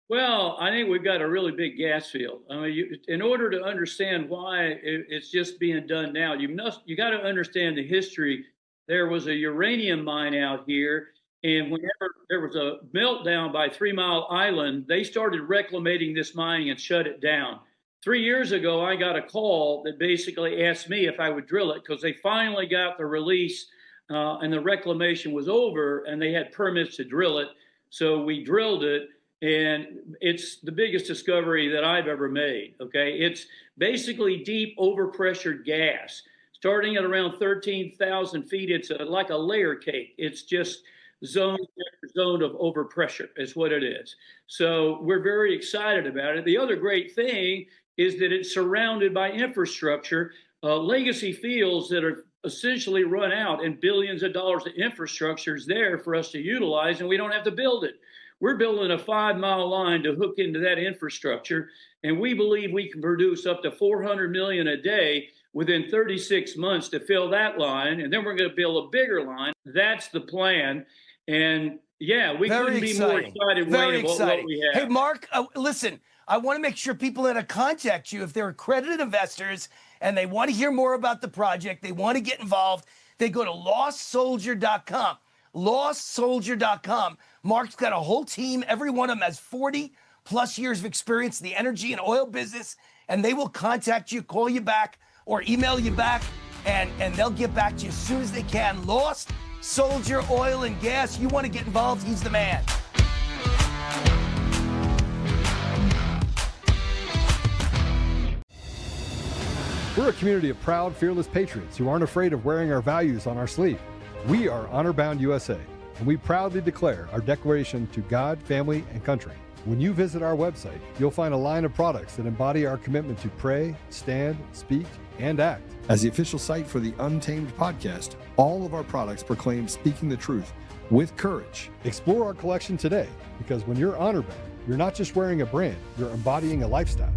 Well, I think we've got a really big gas field. I mean, in order to understand why it's just being done now, you got to understand the history. There was a uranium mine out here, and whenever there was a meltdown by 3 Mile Island, they started reclamating this mine and shut it down. 3 years ago, I got a call that basically asked me if I would drill it because they finally got the release and the reclamation was over, and they had permits to drill it. So we drilled it. And it's the biggest discovery that I've ever made, okay? It's basically deep overpressured gas. Starting at around 13,000 feet, it's like a layer cake. It's just zone after zone of overpressure is what it is. So we're very excited about it. The other great thing is that it's surrounded by infrastructure, legacy fields that are essentially run out, and billions of dollars of infrastructure is there for us to utilize, and we don't have to build it. We're building a 5 mile line to hook into that infrastructure, and we believe we can produce up to 400 million a day within 36 months to fill that line, and then we're going to build a bigger line. That's the plan, and yeah, we couldn't be more excited. Very exciting. What we have. Hey, Mark, listen, I want to make sure people that contact you, if they're accredited investors and they want to hear more about the project, they want to get involved, they go to lostsoldier.com. lostsoldier.com. Mark's got a whole team. Every one of them has 40 plus years of experience in the energy and oil business, and they will contact you, call you back, or email you back, and they'll get back to you as soon as they can. Lost Soldier Oil and Gas. You want to get involved? He's the man. We're a community of proud, fearless patriots who aren't afraid of wearing our values on our sleeve. We are Honor Bound USA, and we proudly declare our declaration to God, family, and country. When you visit our website, you'll find a line of products that embody our commitment to pray, stand, speak, and act. As the official site for the Untamed podcast, all of our products proclaim speaking the truth with courage. Explore our collection today, because when you're honor bound, you're not just wearing a brand, you're embodying a lifestyle.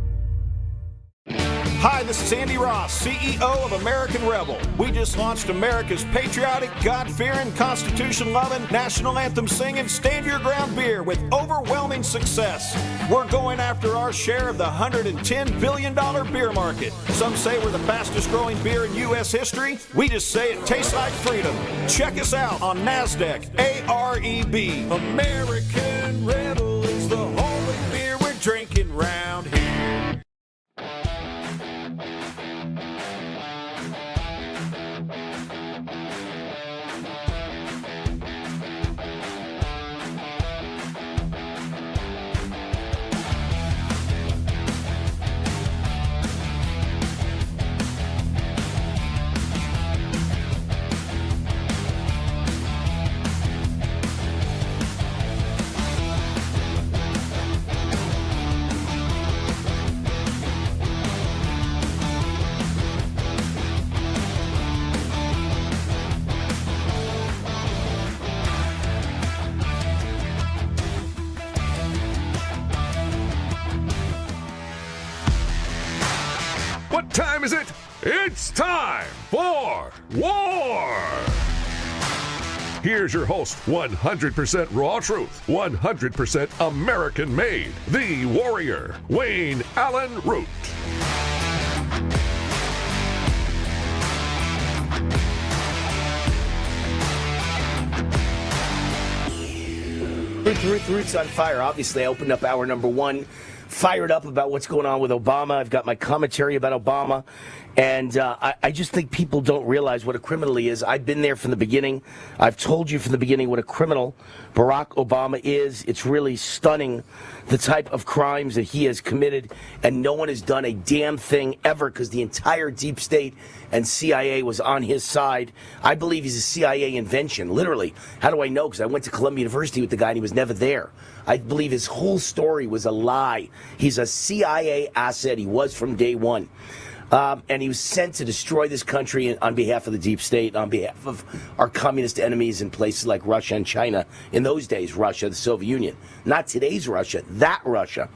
Hi, this is Andy Ross, CEO of American Rebel. We just launched America's patriotic, God-fearing, Constitution-loving, national anthem singing, stand your ground beer with overwhelming success. We're going after our share of the $110 billion beer market. Some say we're the fastest growing beer in U.S. history. We just say it tastes like freedom. Check us out on NASDAQ, AREB. American Rebel is the only beer we're drinking round here. for war. Here's your host, 100% raw truth, 100% American made, the warrior, Wayne Allen Root. Root's on fire. Obviously, I opened up hour number one, fired up about what's going on with Obama. I've got my commentary about Obama. And I just think people don't realize what a criminal he is. I've been there from the beginning. I've told you from the beginning what a criminal Barack Obama is. It's really stunning, the type of crimes that he has committed. And no one has done a damn thing ever because the entire deep state and CIA was on his side. I believe he's a CIA invention, literally. How do I know? Because I went to Columbia University with the guy and he was never there. I believe his whole story was a lie. He's a CIA asset. He was from day one. And he was sent to destroy this country on behalf of the deep state, on behalf of our communist enemies in places like Russia and China. In those days, Russia, the Soviet Union. Not today's Russia, that Russia.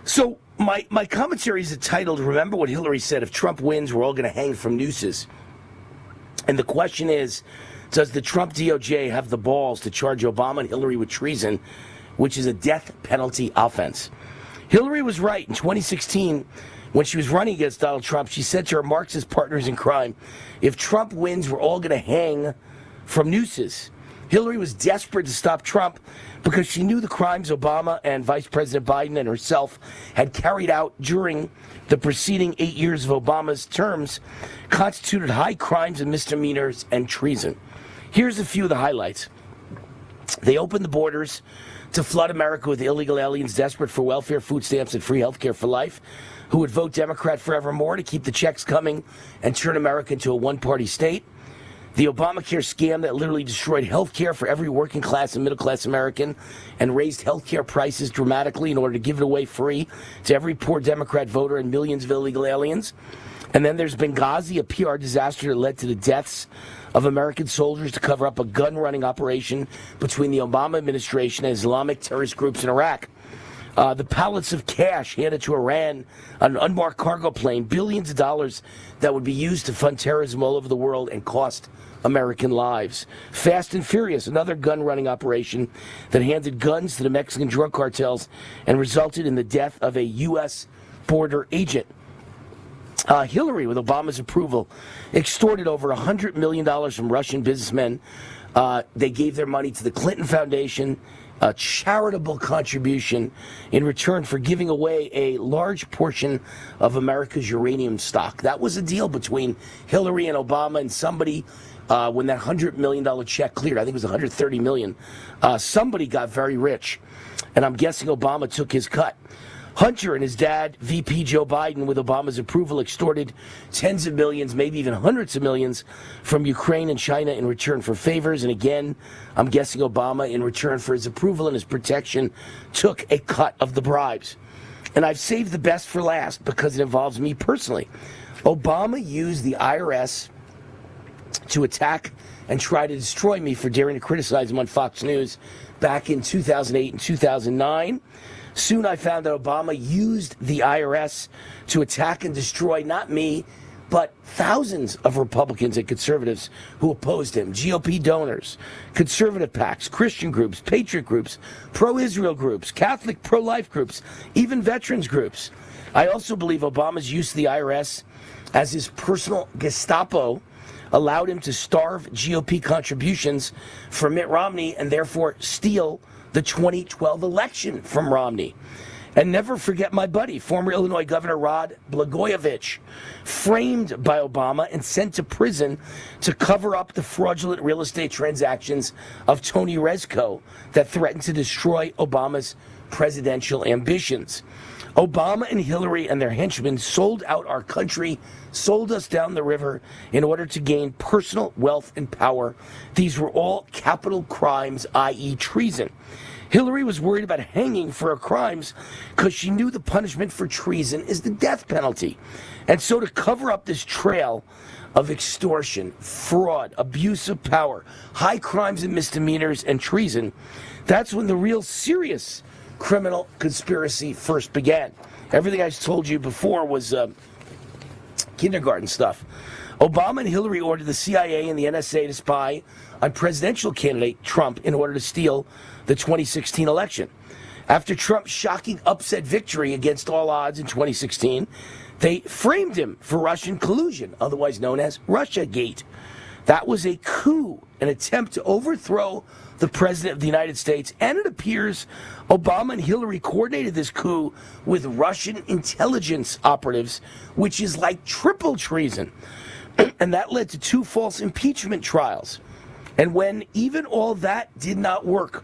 So my commentary is entitled, Remember What Hillary Said, if Trump wins, we're all going to hang from nooses. And the question is, does the Trump DOJ have the balls to charge Obama and Hillary with treason, which is a death penalty offense? Hillary was right in 2016 when she was running against Donald Trump. She said to her Marxist partners in crime, if Trump wins, we're all going to hang from nooses. Hillary was desperate to stop Trump because she knew the crimes Obama and Vice President Biden and herself had carried out during the preceding 8 years of Obama's terms constituted high crimes and misdemeanors and treason. Here's a few of the highlights. They opened the borders to flood America with illegal aliens desperate for welfare, food stamps, and free health care for life, who would vote Democrat forevermore to keep the checks coming and turn America into a one-party state. The Obamacare scam that literally destroyed health care for every working class and middle class American and raised health care prices dramatically in order to give it away free to every poor Democrat voter and millions of illegal aliens. And then there's Benghazi, a PR disaster that led to the deaths of American soldiers to cover up a gun-running operation between the Obama administration and Islamic terrorist groups in Iraq. The pallets of cash handed to Iran on an unmarked cargo plane, billions of dollars that would be used to fund terrorism all over the world and cost American lives. Fast and Furious, another gun-running operation that handed guns to the Mexican drug cartels and resulted in the death of a U.S. border agent. Hillary, with Obama's approval, extorted over $100 million from Russian businessmen. They gave their money to the Clinton Foundation, a charitable contribution in return for giving away a large portion of America's uranium stock. That was a deal between Hillary and Obama and somebody. When that $100 million check cleared, I think it was $130 million, somebody got very rich. And I'm guessing Obama took his cut. Hunter and his dad, VP Joe Biden, with Obama's approval, extorted tens of millions, maybe even hundreds of millions from Ukraine and China in return for favors. And again, I'm guessing Obama, in return for his approval and his protection, took a cut of the bribes. And I've saved the best for last because it involves me personally. Obama used the IRS to attack and try to destroy me for daring to criticize him on Fox News back in 2008 and 2009. Soon I found that Obama used the IRS to attack and destroy not me, but thousands of Republicans and conservatives who opposed him. GOP donors, conservative PACs, Christian groups, patriot groups, pro-Israel groups, Catholic pro-life groups, even veterans groups. I also believe Obama's use of the IRS as his personal Gestapo allowed him to starve GOP contributions from Mitt Romney and therefore steal the 2012 election from Romney. And never forget my buddy, former Illinois Governor Rod Blagojevich, framed by Obama and sent to prison to cover up the fraudulent real estate transactions of Tony Rezko that threatened to destroy Obama's presidential ambitions. Obama and Hillary and their henchmen sold out our country, sold us down the river in order to gain personal wealth and power. These were all capital crimes, i.e. treason. Hillary was worried about hanging for her crimes because she knew the punishment for treason is the death penalty. And so to cover up this trail of extortion, fraud, abuse of power, high crimes and misdemeanors, and treason, that's when the real serious criminal conspiracy first began. Everything I told you before was kindergarten stuff. Obama and Hillary ordered the CIA and the NSA to spy on presidential candidate Trump in order to steal the 2016 election. After Trump's shocking upset victory against all odds in 2016, they framed him for Russian collusion, otherwise known as Russiagate. That was a coup, an attempt to overthrow the President of the United States, and it appears Obama and Hillary coordinated this coup with Russian intelligence operatives, which is like triple treason. And that led to 2 false impeachment trials. And when even all that did not work,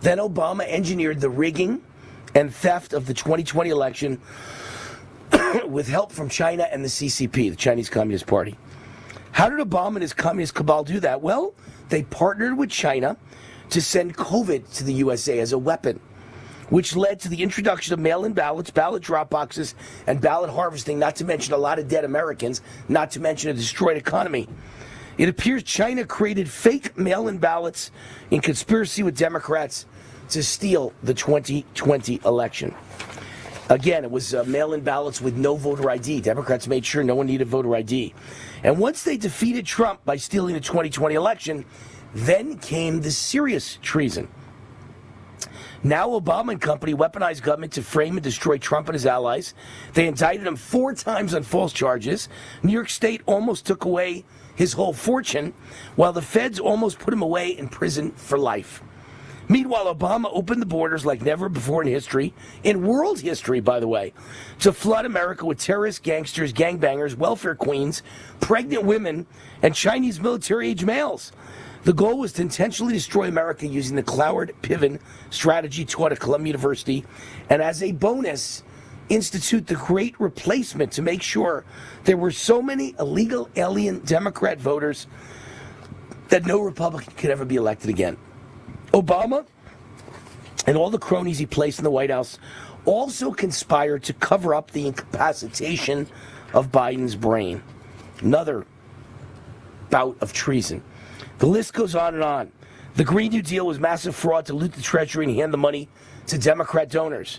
then Obama engineered the rigging and theft of the 2020 election with help from China and the CCP, the Chinese Communist Party. How did Obama and his communist cabal do that? Well, they partnered with China to send COVID to the USA as a weapon, which led to the introduction of mail-in ballots, ballot drop boxes, and ballot harvesting, not to mention a lot of dead Americans, not to mention a destroyed economy. It appears China created fake mail-in ballots in conspiracy with Democrats to steal the 2020 election. Again, it was mail-in ballots with no voter ID. Democrats made sure no one needed voter ID. And once they defeated Trump by stealing the 2020 election, then came the serious treason. Now Obama and company weaponized government to frame and destroy Trump and his allies. They indicted him 4 times on false charges. New York State almost took away his whole fortune, while the feds almost put him away in prison for life. Meanwhile, Obama opened the borders like never before in history, in world history, by the way, to flood America with terrorists, gangsters, gangbangers, welfare queens, pregnant women, and Chinese military-age males. The goal was to intentionally destroy America using the Cloward-Piven strategy taught at Columbia University, and as a bonus, institute the Great Replacement to make sure there were so many illegal alien Democrat voters that no Republican could ever be elected again. Obama and all the cronies he placed in the White House also conspired to cover up the incapacitation of Biden's brain. Another bout of treason. The list goes on and on. The Green New Deal was massive fraud to loot the Treasury and hand the money to Democrat donors.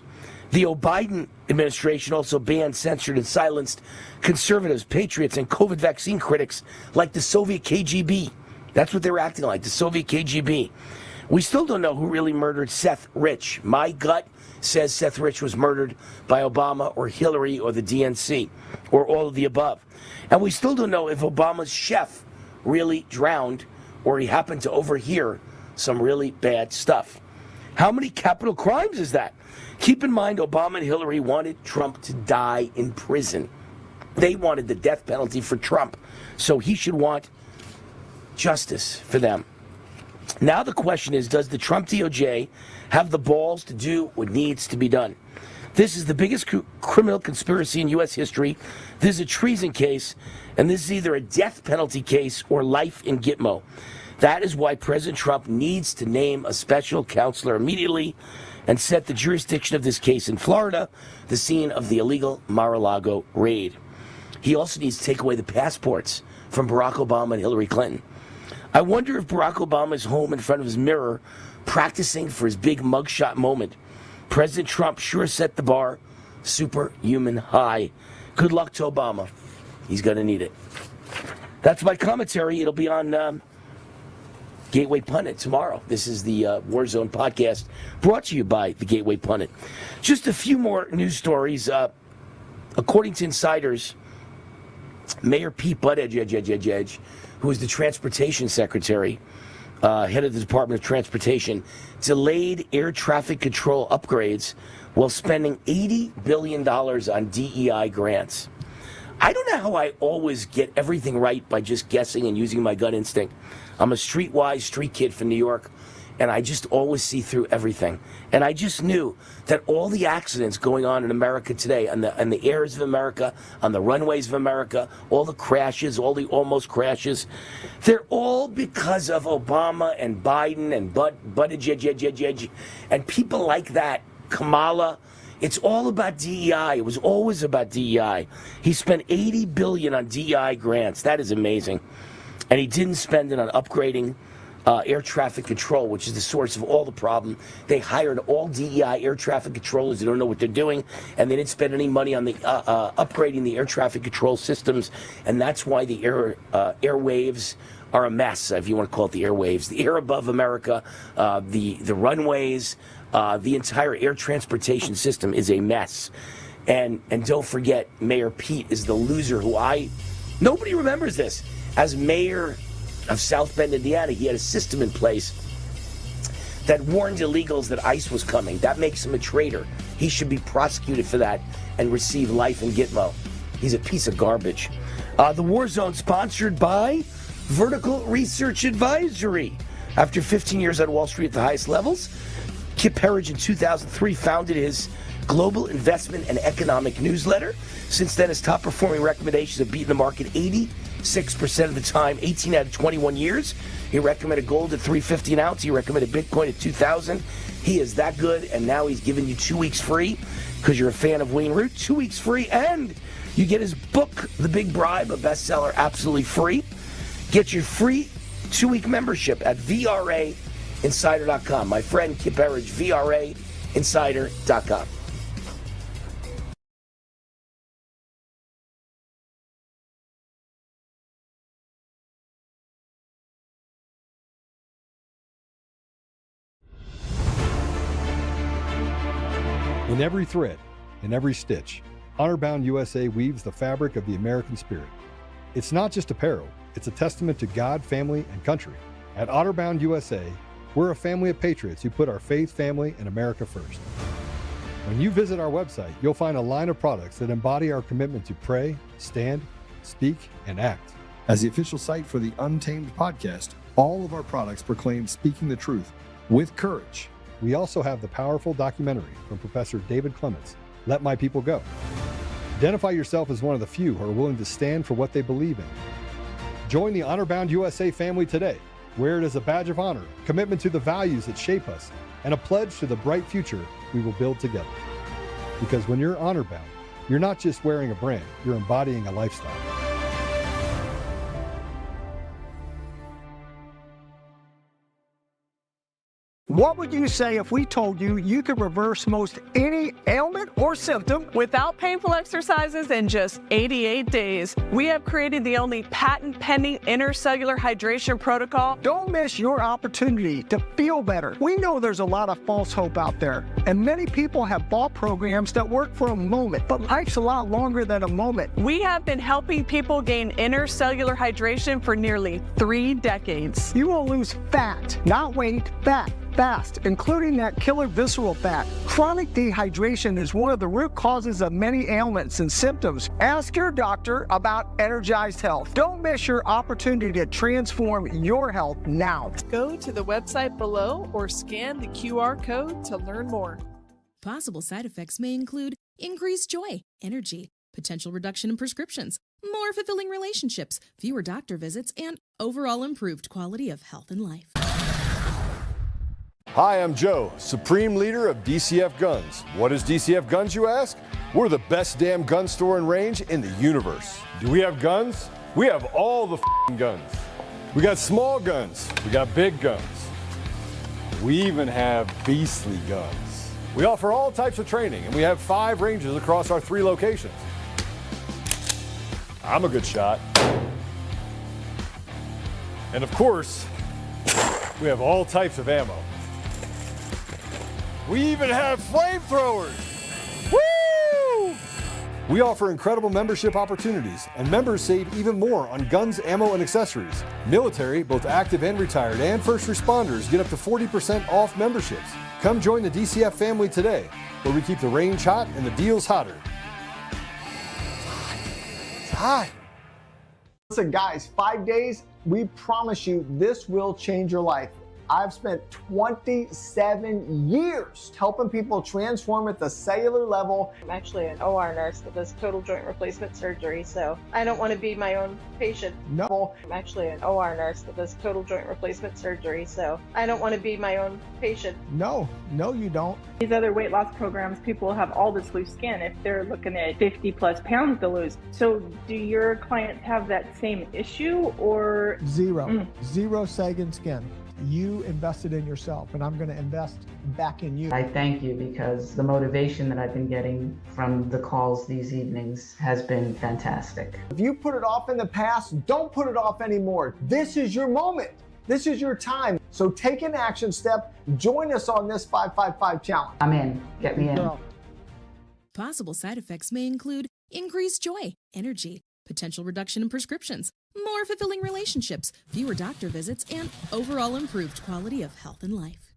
The Biden administration also banned, censored, and silenced conservatives, patriots, and COVID vaccine critics like the Soviet KGB. That's what they were acting like, the Soviet KGB. We still don't know who really murdered Seth Rich. My gut says Seth Rich was murdered by Obama or Hillary or the DNC or all of the above. And we still don't know if Obama's chef really drowned or he happened to overhear some really bad stuff. How many capital crimes is that? Keep in mind, Obama and Hillary wanted Trump to die in prison. They wanted the death penalty for Trump, so he should want justice for them. Now the question is, does the Trump DOJ have the balls to do what needs to be done? This is the biggest criminal conspiracy in U.S. history. This is a treason case, and this is either a death penalty case or life in Gitmo. That is why President Trump needs to name a special counselor immediately and set the jurisdiction of this case in Florida, the scene of the illegal Mar-a-Lago raid. He also needs to take away the passports from Barack Obama and Hillary Clinton. I wonder if Barack Obama is home in front of his mirror practicing for his big mugshot moment. President Trump sure set the bar superhuman high. Good luck to Obama. He's going to need it. That's my commentary. It'll be on Gateway Pundit tomorrow. This is the Warzone podcast brought to you by the Gateway Pundit. Just a few more news stories. According to insiders, Mayor Pete Buttigieg, who is the transportation secretary, head of the Department of Transportation, delayed air traffic control upgrades while spending $80 billion on DEI grants. I don't know how I always get everything right by just guessing and using my gut instinct. I'm a streetwise street kid from New York, and I just always see through everything. And I just knew that all the accidents going on in America today, on the airs of America, on the runways of America, all the crashes, all the almost crashes, they're all because of Obama and Biden and Buttigieg and people like that, Kamala. It's all about DEI. It was always about DEI. He spent $80 billion on DEI grants. That is amazing. And he didn't spend it on upgrading air traffic control, which is the source of all the problem. They hired all DEI air traffic controllers that don't know what they're doing, and they didn't spend any money on the upgrading the air traffic control systems, and that's why the airwaves are a mess, if you want to call it the airwaves. The air above America, the runways, the entire air transportation system is a mess. And don't forget, Mayor Pete is the loser who nobody remembers this. As mayor of South Bend, Indiana, he had a system in place that warned illegals that ICE was coming. That makes him a traitor. He should be prosecuted for that and receive life in Gitmo. He's a piece of garbage. The War Zone, sponsored by Vertical Research Advisory. After 15 years on Wall Street at the highest levels, Kip Herridge in 2003 founded his global investment and economic newsletter. Since then, his top performing recommendations have beaten the market 86% of the time, 18 out of 21 years. He recommended gold at $350 an ounce. He recommended Bitcoin at $2,000. He is that good, and now he's giving you 2 weeks free because you're a fan of Wayne Root. 2 weeks free, and you get his book, The Big Bribe, a bestseller, absolutely free. Get your free 2-week membership at VRAinsider.com. My friend Kip Herridge, VRAinsider.com. In every thread, in every stitch, Honor-Bound USA weaves the fabric of the American spirit. It's not just apparel, it's a testament to God, family, and country. At Honor-Bound USA, we're a family of patriots who put our faith, family, and America first. When you visit our website, you'll find a line of products that embody our commitment to pray, stand, speak, and act. As the official site for the Untamed podcast, all of our products proclaim speaking the truth with courage. We also have the powerful documentary from Professor David Clements, Let My People Go. Identify yourself as one of the few who are willing to stand for what they believe in. Join the Honor-Bound USA family today. Wear it as a badge of honor, commitment to the values that shape us, and a pledge to the bright future we will build together. Because when you're honor-bound, you're not just wearing a brand, you're embodying a lifestyle. What would you say if we told you you could reverse most any ailment or symptom without painful exercises in just 88 days? We have created the only patent-pending intercellular hydration protocol. Don't miss your opportunity to feel better. We know there's a lot of false hope out there, and many people have bought programs that work for a moment, but life's a lot longer than a moment. We have been helping people gain intercellular hydration for nearly 3 decades. You will lose fat, not weight, fat. Fast, including that killer visceral fat. Chronic dehydration is one of the root causes of many ailments and symptoms. Ask your doctor about Energized Health. Don't miss your opportunity to transform your health now. Go to the website below or scan the QR code to learn more. Possible side effects may include increased joy, energy, potential reduction in prescriptions, more fulfilling relationships, fewer doctor visits, and overall improved quality of health and life. Hi, I'm Joe, Supreme Leader of DCF Guns. What is DCF Guns, you ask? We're the best damn gun store and range in the universe. Do we have guns? We have all the guns. We got small guns. We got big guns. We even have beastly guns. We offer all types of training, and we have 5 ranges across our 3 locations. I'm a good shot. And of course, we have all types of ammo. We even have flamethrowers! Woo! We offer incredible membership opportunities, and members save even more on guns, ammo, and accessories. Military, both active and retired, and first responders get up to 40% off memberships. Come join the DCF family today, where we keep the range hot and the deals hotter. It's hot. Listen, guys, 5 days, we promise you this will change your life. I've spent 27 years helping people transform at the cellular level. I'm actually an OR nurse that does total joint replacement surgery, so I don't want to be my own patient. No. I'm actually an OR nurse that does total joint replacement surgery, so I don't want to be my own patient. No, you don't. These other weight loss programs, people have all this loose skin if they're looking at 50 plus pounds to lose. So do your clients have that same issue or? Zero sagging skin. You invested in yourself, and I'm going to invest back in you. I thank you because the motivation that I've been getting from the calls these evenings has been fantastic. If you put it off in the past, don't put it off anymore. This is your moment. This is your time. So take an action step. Join us on this 555 challenge. I'm in. Get me in. Possible side effects may include increased joy, energy, potential reduction in prescriptions, more fulfilling relationships, fewer doctor visits, and overall improved quality of health and life.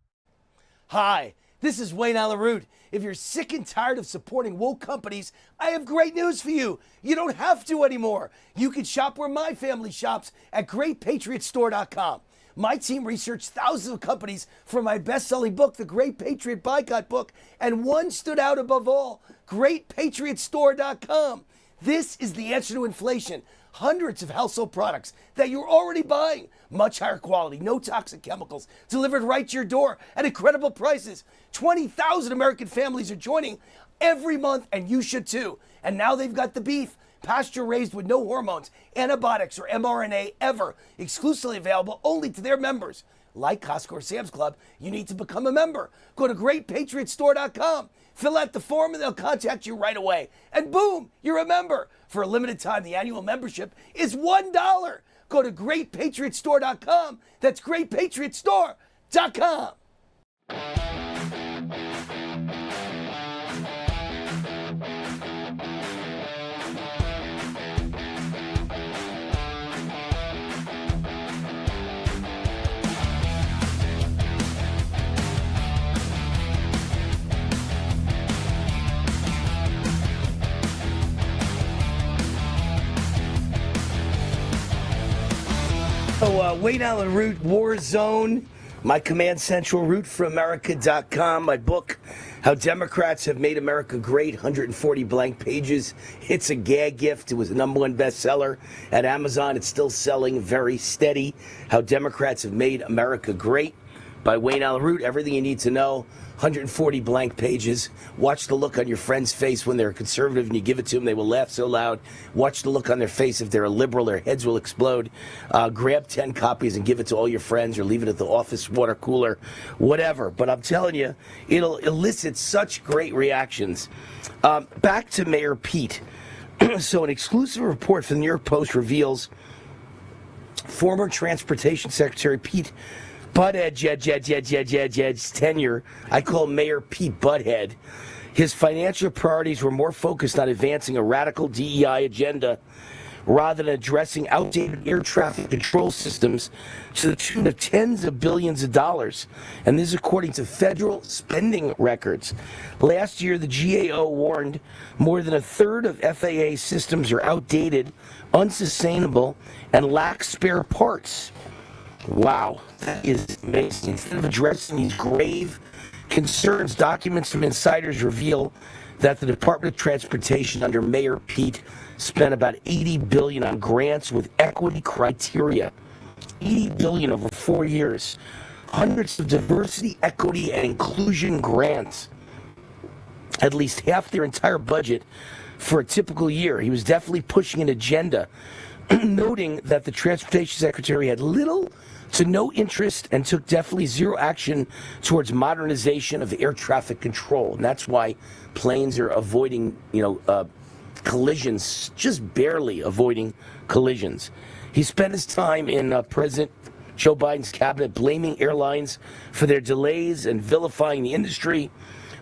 Hi, this is Wayne Alaroot. If you're sick and tired of supporting woke companies, I have great news for you. You don't have to anymore. You can shop where my family shops at GreatPatriotStore.com. My team researched thousands of companies for my best-selling book, The Great Patriot Boycott Book, and one stood out above all, GreatPatriotStore.com. This is the answer to inflation. Hundreds of household products that you're already buying. Much higher quality, no toxic chemicals, delivered right to your door at incredible prices. 20,000 American families are joining every month, and you should too. And now they've got the beef, pasture raised with no hormones, antibiotics, or mRNA ever, exclusively available only to their members. Like Costco or Sam's Club, you need to become a member. Go to GreatPatriotStore.com. Fill out the form and they'll contact you right away. And boom, you're a member. For a limited time, the annual membership is $1. Go to GreatPatriotStore.com. That's GreatPatriotStore.com. So, Wayne Allen Root, War Zone, my Command Central, RootForAmerica.com, my book, How Democrats Have Made America Great, 140 blank pages. It's a gag gift. It was a #1 bestseller at Amazon. It's still selling very steady. How Democrats Have Made America Great by Wayne Allen Root. Everything you need to know. 140 blank pages. Watch the look on your friend's face when they're a conservative and you give it to them. They will laugh so loud. Watch the look on their face if they're a liberal. Their heads will explode. Grab 10 copies and give it to all your friends or leave it at the office water cooler, whatever. But I'm telling you, it'll elicit such great reactions. Back to Mayor Pete. So an exclusive report from the New York Post reveals former Transportation Secretary Pete Butthead's tenure. I call Mayor Pete Butthead. His financial priorities were more focused on advancing a radical DEI agenda rather than addressing outdated air traffic control systems to the tune of tens of billions of dollars. And this is according to federal spending records. Last year, the GAO warned more than a third of FAA systems are outdated, unsustainable, and lack spare parts. Wow, that is amazing. Instead of addressing these grave concerns, documents from insiders reveal that the Department of Transportation under Mayor Pete spent about $80 billion on grants with equity criteria. $80 billion over 4 years. Hundreds of diversity, equity, and inclusion grants. At least half their entire budget for a typical year. He was definitely pushing an agenda, noting that the Transportation Secretary had little to no interest and took definitely zero action towards modernization of air traffic control. And that's why planes are avoiding, collisions, just barely avoiding collisions. He spent his time in President Joe Biden's cabinet blaming airlines for their delays and vilifying the industry,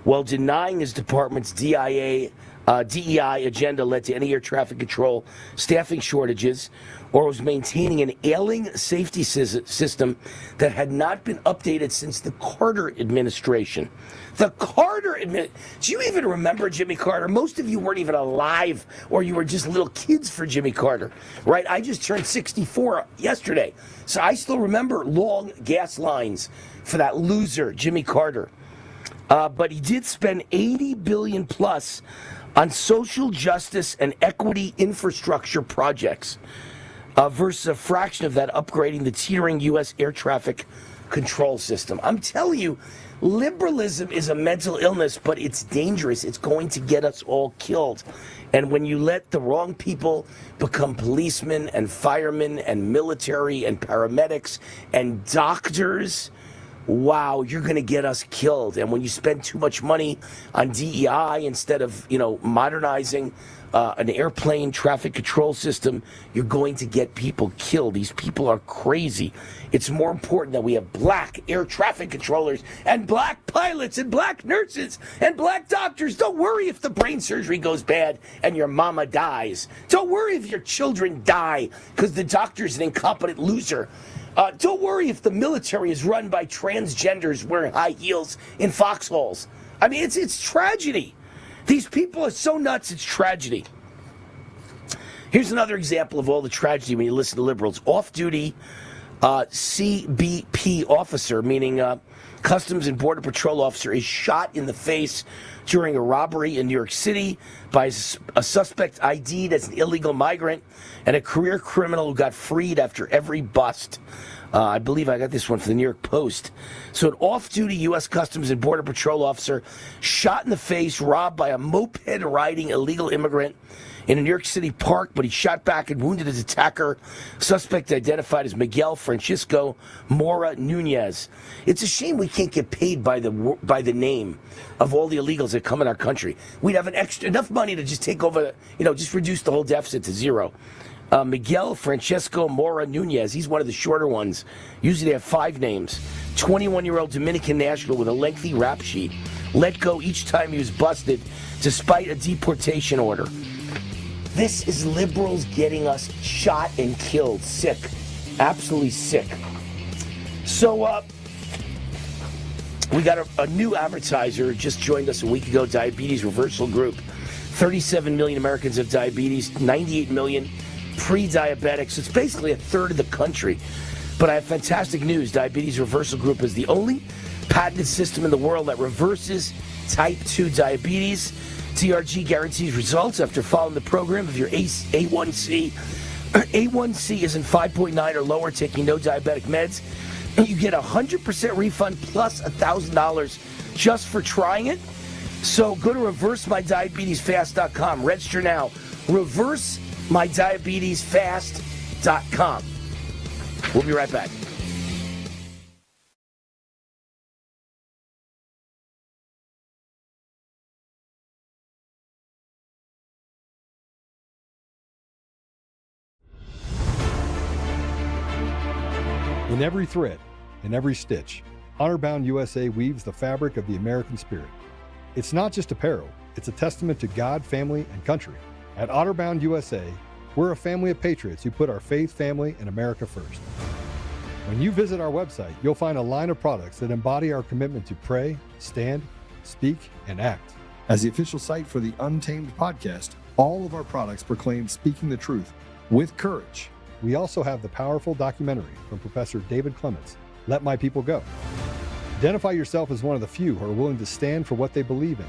while denying his department's DEI agenda led to any air traffic control staffing shortages, or was maintaining an ailing safety system that had not been updated since the Carter administration. The Carter administration. Do you even remember Jimmy Carter? Most of you weren't even alive, or you were just little kids for Jimmy Carter, right? I just turned 64 yesterday, so I still remember long gas lines for that loser, Jimmy Carter. But he did spend $80 billion plus on social justice and equity infrastructure projects, versus a fraction of that upgrading the teetering U.S. air traffic control system. I'm telling you, liberalism is a mental illness, but it's dangerous. It's going to get us all killed. And when you let the wrong people become policemen and firemen and military and paramedics and doctors, wow, you're going to get us killed. And when you spend too much money on DEI instead of, modernizing an airplane traffic control system, you're going to get people killed. These people are crazy. It's more important that we have black air traffic controllers and black pilots and black nurses and black doctors. Don't worry if the brain surgery goes bad and your mama dies. Don't worry if your children die because the doctor's an incompetent loser. Don't worry if the military is run by transgenders wearing high heels in foxholes. I mean, it's tragedy. These people are so nuts, it's tragedy. Here's another example of all the tragedy when you listen to liberals. Off-duty CBP officer, meaning Customs and Border Patrol officer, is shot in the face during a robbery in New York City by a suspect ID'd as an illegal migrant and a career criminal who got freed after every bust. I believe I got this one from the New York Post. So an off-duty U.S. Customs and Border Patrol officer shot in the face, robbed by a moped-riding illegal immigrant in a New York City park, but he shot back and wounded his attacker. Suspect identified as Miguel Francisco Mora Nunez. It's a shame we can't get paid by the name of all the illegals that come in our country. We'd have enough money to just take over, just reduce the whole deficit to zero. Miguel Francesco Mora Nunez, he's one of the shorter ones. Usually they have 5 names. 21-year-old Dominican national with a lengthy rap sheet. Let go each time he was busted, despite a deportation order. This is liberals getting us shot and killed. Sick. Absolutely sick. So, we got a new advertiser just joined us a week ago, Diabetes Reversal Group. 37 million Americans have diabetes, 98 million pre-diabetics. It's basically a third of the country. But I have fantastic news. Diabetes Reversal Group is the only patented system in the world that reverses type 2 diabetes. TRG guarantees results after following the program of your A1C. A1C is in 5.9 or lower, taking no diabetic meds. You get 100% refund plus $1,000 just for trying it. So go to reversemydiabetesfast.com. Register now. reversemydiabetesfast.com. We'll be right back. In every thread, in every stitch, Honor-Bound USA weaves the fabric of the American spirit. It's not just apparel, it's a testament to God, family, and country. At Honor-Bound USA, we're a family of patriots who put our faith, family, and America first. When you visit our website, you'll find a line of products that embody our commitment to pray, stand, speak, and act. As the official site for the Untamed podcast, all of our products proclaim speaking the truth with courage. We also have the powerful documentary from Professor David Clements, Let My People Go. Identify yourself as one of the few who are willing to stand for what they believe in.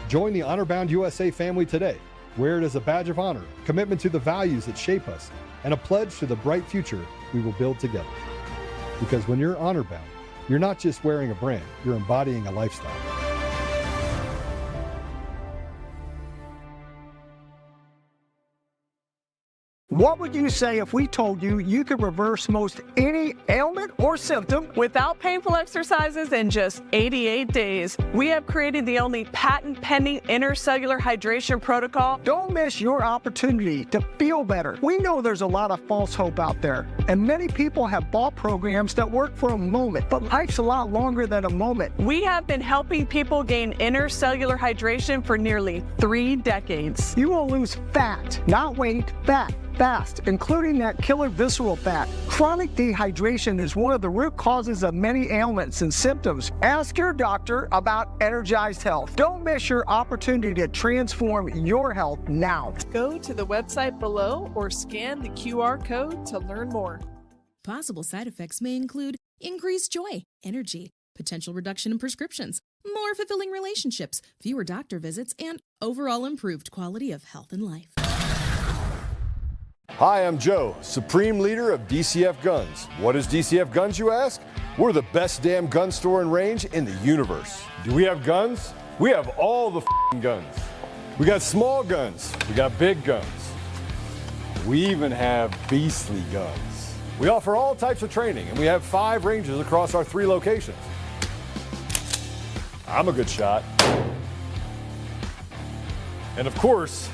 Join the Honor-Bound USA family today. Wear it as a badge of honor, commitment to the values that shape us, and a pledge to the bright future we will build together. Because when you're honor-bound, you're not just wearing a brand, you're embodying a lifestyle. What would you say if we told you you could reverse most any ailment or symptom without painful exercises in just 88 days? We have created the only patent-pending intercellular hydration protocol. Don't miss your opportunity to feel better. We know there's a lot of false hope out there, and many people have bought programs that work for a moment, but life's a lot longer than a moment. We have been helping people gain intercellular hydration for nearly 3 decades. You will lose fat, not weight, fat. Fast, including that killer visceral fat. Chronic dehydration is one of the root causes of many ailments and symptoms. Ask your doctor about Energized Health. Don't miss your opportunity to transform your health now. Go to the website below or scan the QR code to learn more. Possible side effects may include increased joy, energy, potential reduction in prescriptions, more fulfilling relationships, fewer doctor visits, and overall improved quality of health and life. Hi, I'm Joe, Supreme Leader of DCF Guns. What is DCF Guns, you ask? We're the best damn gun store and range in the universe. Do we have guns? We have all the guns. We got small guns, we got big guns. We even have beastly guns. We offer all types of training, and we have 5 ranges across our 3 locations. I'm a good shot. And of course,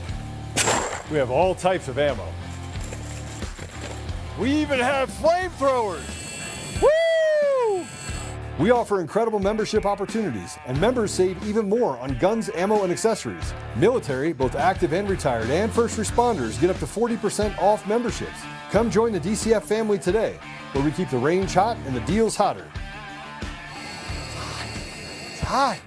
we have all types of ammo. We even have flamethrowers. Woo! We offer incredible membership opportunities, and members save even more on guns, ammo, and accessories. Military, both active and retired, and first responders get up to 40% off memberships. Come join the DCF family today, where we keep the range hot and the deals hotter. It's hot.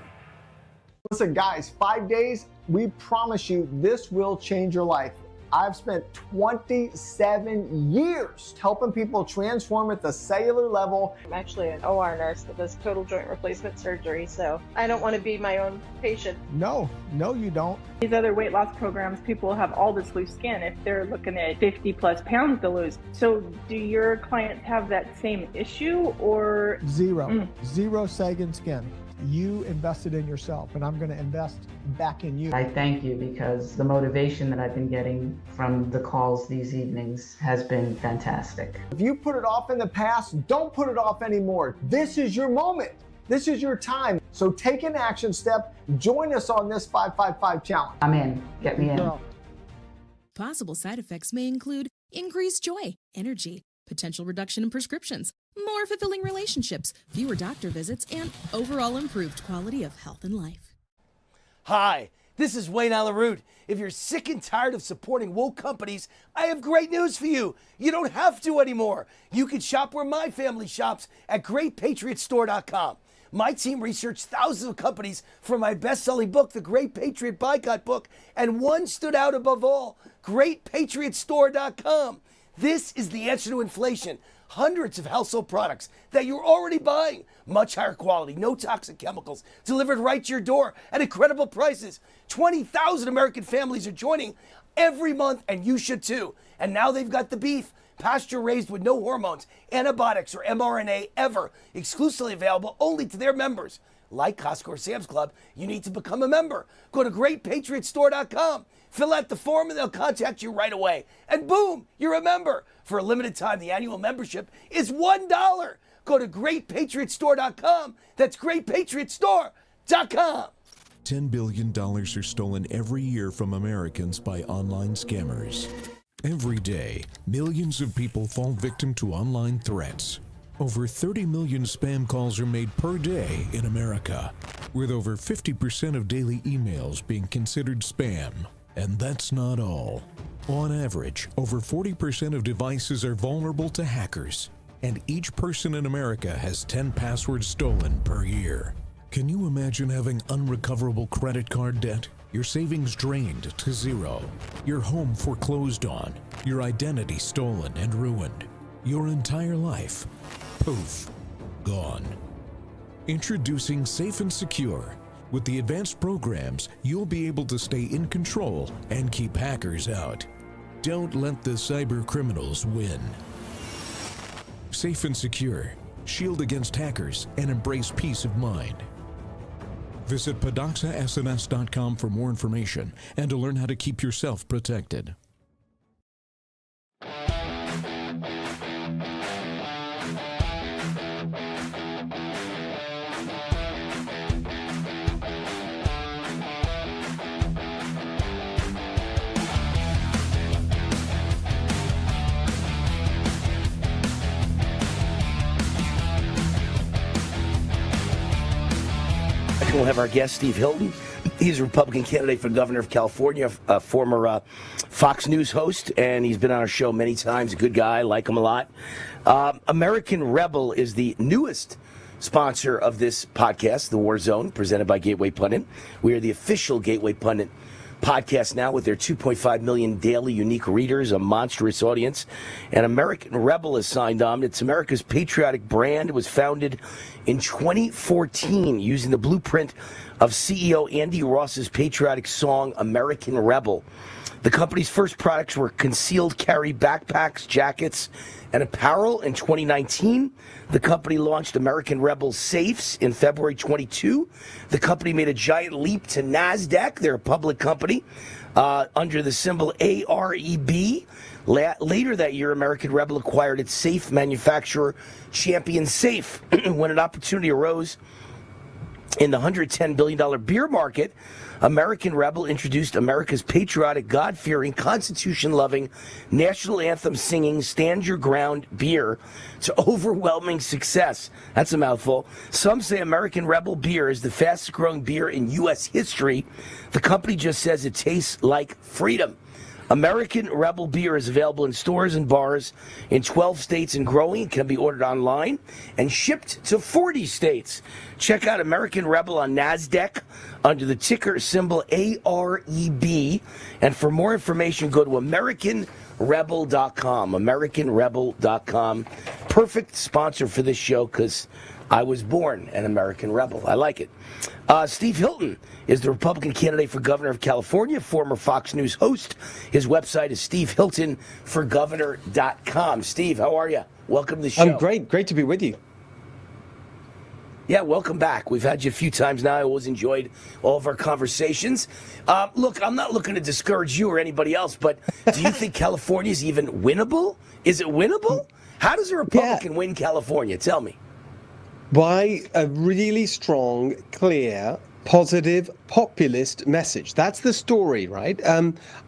Listen, guys, 5 days, we promise you this will change your life. I've spent 27 years helping people transform at the cellular level. I'm actually an OR nurse that does total joint replacement surgery, so I don't want to be my own patient. No, you don't. These other weight loss programs, people have all this loose skin if they're looking at 50 plus pounds to lose. So do your clients have that same issue or? Zero sagging skin. You invested in yourself, and I'm going to invest back in you. I thank you because the motivation that I've been getting from the calls these evenings has been fantastic. If you put it off in the past, don't put it off anymore. This is your moment. This is your time. So take an action step. Join us on this 555 challenge. I'm in. Get me in. Possible side effects may include increased joy, energy, potential reduction in prescriptions, more fulfilling relationships, fewer doctor visits, and overall improved quality of health and life. Hi, this is Wayne Alaroot. If you're sick and tired of supporting woke companies, I have great news for you. You don't have to anymore. You can shop where my family shops at GreatPatriotStore.com. My team researched thousands of companies for my best-selling book, The Great Patriot Boycott Book, and one stood out above all, GreatPatriotStore.com. This is the answer to inflation. Hundreds of household products that you're already buying. Much higher quality, no toxic chemicals, delivered right to your door at incredible prices. 20,000 American families are joining every month, and you should too. And now they've got the beef, pasture raised with no hormones, antibiotics, or mRNA ever, exclusively available only to their members. Like Costco or Sam's Club, you need to become a member. Go to GreatPatriotStore.com. Fill out the form and they'll contact you right away. And boom, you're a member. For a limited time, the annual membership is $1. Go to GreatPatriotStore.com. That's GreatPatriotStore.com. $10 billion are stolen every year from Americans by online scammers. Every day, millions of people fall victim to online threats. Over 30 million spam calls are made per day in America, with over 50% of daily emails being considered spam. And that's not all. On average, over 40% of devices are vulnerable to hackers, and each person in America has 10 passwords stolen per year. Can you imagine having unrecoverable credit card debt? Your savings drained to zero, your home foreclosed on, your identity stolen and ruined, your entire life, poof, gone. Introducing Safe and Secure. With the advanced programs, you'll be able to stay in control and keep hackers out. Don't let the cyber criminals win. Safe and Secure. Shield against hackers and embrace peace of mind. Visit PadoxaSNS.com for more information and to learn how to keep yourself protected. We'll have our guest, Steve Hilton. He's a Republican candidate for governor of California, a former Fox News host, and he's been on our show many times. A good guy, like him a lot. American Rebel is the newest sponsor of this podcast, The War Zone, presented by Gateway Pundit. We are the official Gateway Pundit podcast now with their 2.5 million daily unique readers, a monstrous audience. And American Rebel is signed on. It's America's patriotic brand. It was founded in 2014 using the blueprint of CEO Andy Ross's patriotic song, American Rebel. The company's first products were concealed carry backpacks, jackets, and apparel in 2019. The company launched American Rebel Safes in February 22. The company made a giant leap to NASDAQ. They're a public company. company under the symbol AREB. Later that year, American Rebel acquired its safe manufacturer, Champion Safe, when an opportunity arose in the $110 billion beer market. American Rebel introduced America's patriotic, God-fearing, Constitution-loving, national anthem-singing, Stand Your Ground beer to overwhelming success. That's a mouthful. Some say American Rebel beer is the fastest-growing beer in U.S. history. The company just says it tastes like freedom. American Rebel beer is available in stores and bars in 12 states and growing. It can be ordered online and shipped to 40 states. Check out American Rebel on NASDAQ under the ticker symbol AREB. And for more information, go to AmericanRebel.com. AmericanRebel.com. Perfect sponsor for this show because I was born an American Rebel. I like it. Steve Hilton is the Republican candidate for governor of California, former Fox News host. His website is stevehiltonforgovernor.com. Steve, how are you? Welcome to the show. I'm great. Great to be with you. Yeah, welcome back. We've had you a few times now. I always enjoyed all of our conversations. Look, I'm not looking to discourage you or anybody else, but do you think California is even winnable? Is it winnable? How does a Republican win California? Tell me. By a really strong, clear, positive, populist message. That's the story, right?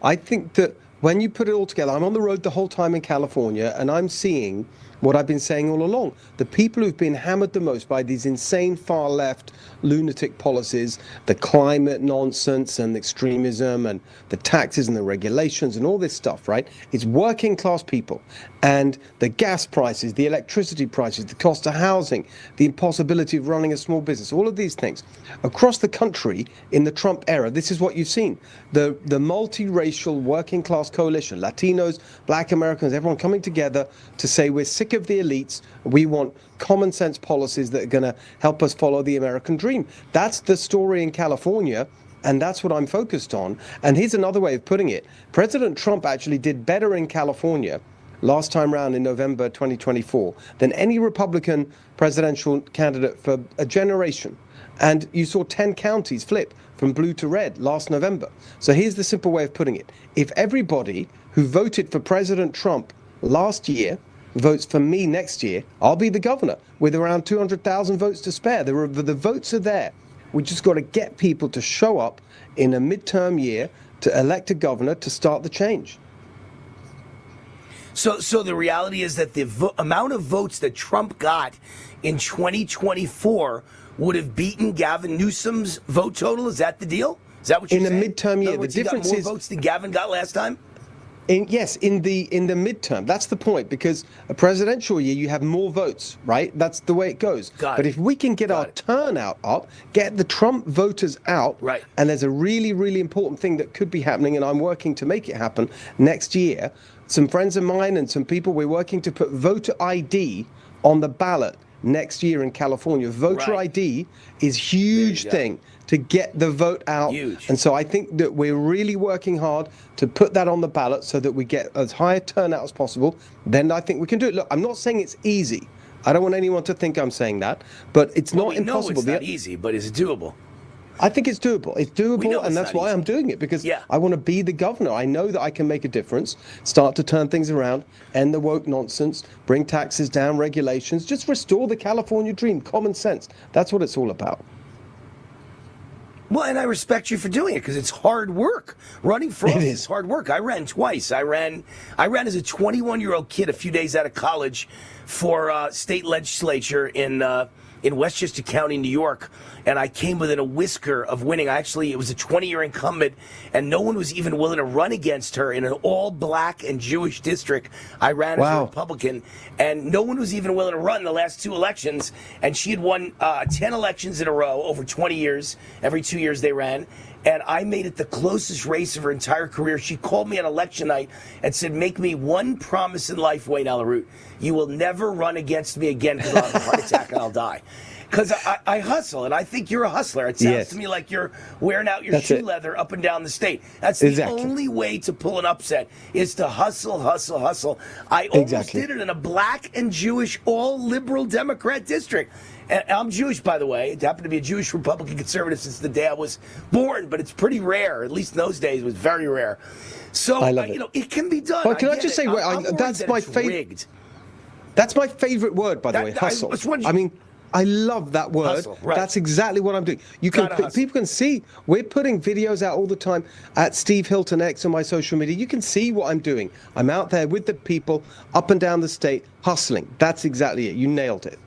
I think that when you put it all together, I'm on the road the whole time in California, and I'm seeing what I've been saying all along. The people who've been hammered the most by these insane far-left lunatic policies, the climate nonsense and extremism and the taxes and the regulations and all this stuff, right? It's working class people. And the gas prices, the electricity prices, the cost of housing, the impossibility of running a small business, all of these things. Across the country, in the Trump era, this is what you've seen. The multiracial working class coalition, Latinos, Black Americans, everyone coming together to say we're sick of the elites, we want common sense policies that are going to help us follow the American dream. That's the story in California. And that's what I'm focused on. And here's another way of putting it. President Trump actually did better in California last time round in November 2024 than any Republican presidential candidate for a generation. And you saw 10 counties flip from blue to red last November. So here's the simple way of putting it. If everybody who voted for President Trump last year votes for me next year, I'll be the governor with around 200,000 votes to spare. The votes are there. We just got to get people to show up in a midterm year to elect a governor to start the change. So the reality is that the amount of votes that Trump got in 2024 would have beaten Gavin Newsom's vote total? Is that the deal? Is that what you're saying? In a midterm year, the difference is more votes than Gavin got last time? Yes, in the midterm. That's the point, because a presidential year, you have more votes, right? That's the way it goes. But if we can get our turnout up, get the Trump voters out, right. And there's a really, really important thing that could be happening, and I'm working to make it happen next year. Some friends of mine and some people, we're working to put voter ID on the ballot next year in California. Voter ID is a huge thing to get the vote out. Huge. And so I think that we're really working hard to put that on the ballot so that we get as high a turnout as possible. Then I think we can do it. Look, I'm not saying it's easy. I don't want anyone to think I'm saying that, but it's not impossible. It's not easy, but it's doable. I think it's doable. It's doable, and that's why I'm doing it, because I want to be the governor. I know that I can make a difference, start to turn things around, end the woke nonsense, bring taxes down, regulations, just restore the California dream, common sense. That's what it's all about. Well, and I respect you for doing it, because it's hard work. Running for office is hard work. I ran twice. I ran as a 21-year-old kid a few days out of college for state legislature in Westchester County, New York, and I came within a whisker of winning. It was a 20-year incumbent, and no one was even willing to run against her in an all-black and Jewish district. I ran as a Republican, and no one was even willing to run the last two elections, and she had won 10 elections in a row over 20 years. Every 2 years they ran, and I made it the closest race of her entire career. She called me on election night and said, "Make me one promise in life, Wayne Alaroot. You will never run against me again because I'll have a heart attack and I'll die." Because I hustle, and I think you're a hustler. It sounds to me like you're wearing out your shoe leather up and down the state. That's the only way to pull an upset is to hustle, hustle, hustle. I almost did it in a black and Jewish, all liberal Democrat district. And I'm Jewish, by the way. It happened to be a Jewish Republican conservative since the day I was born, but it's pretty rare. At least in those days, it was very rare. So, it can be done. Well, can I just say, that's my favorite. That's my favorite word, by the way, hustle. I mean, I love that word. Hustle, right. That's exactly what I'm doing. People can see. We're putting videos out all the time at Steve Hilton X on my social media. You can see what I'm doing. I'm out there with the people, up and down the state, hustling. That's exactly it. You nailed it.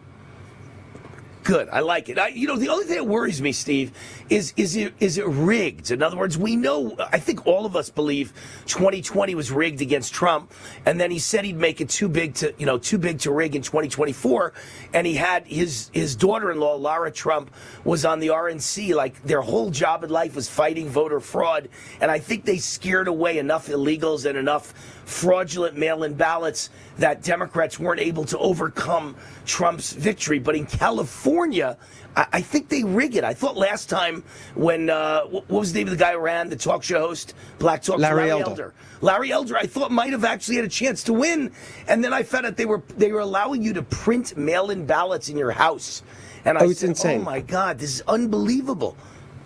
Good. I like it. The only thing that worries me, Steve, is it rigged? In other words, we know, I think all of us believe 2020 was rigged against Trump, and then he said he'd make it too big to rig in 2024, and he had his daughter-in-law, Lara Trump, was on the RNC, like their whole job in life was fighting voter fraud, and I think they scared away enough illegals and enough fraudulent mail-in ballots that Democrats weren't able to overcome Trump's victory. But in California, I think they rig it. I thought last time when, what was the name of the guy who ran, the talk show host, Black Talk? Larry Elder. Larry Elder, I thought might have actually had a chance to win. And then I found out they were allowing you to print mail-in ballots in your house. And I said, insane. Oh my God, this is unbelievable.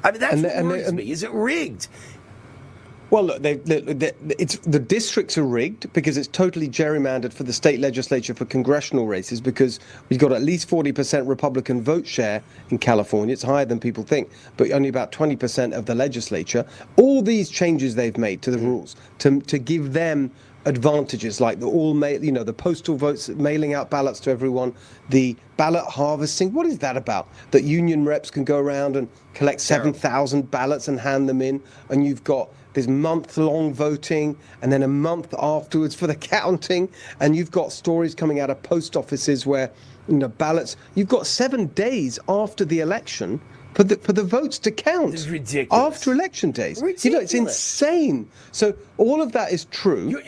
I mean, that's what worries me. Is it rigged? Well, look, the districts are rigged because it's totally gerrymandered for the state legislature for congressional races because we've got at least 40% Republican vote share in California. It's higher than people think, but only about 20% of the legislature. All these changes they've made to the rules to give them advantages like the postal votes, mailing out ballots to everyone, the ballot harvesting. What is that about? That union reps can go around and collect 7,000 ballots and hand them in, and you've got this month-long voting and then a month afterwards for the counting, and you've got stories coming out of post offices where ballots, you've got 7 days after the election for the votes to count. This is ridiculous. After election days. Ridiculous. It's insane. So all of that is true.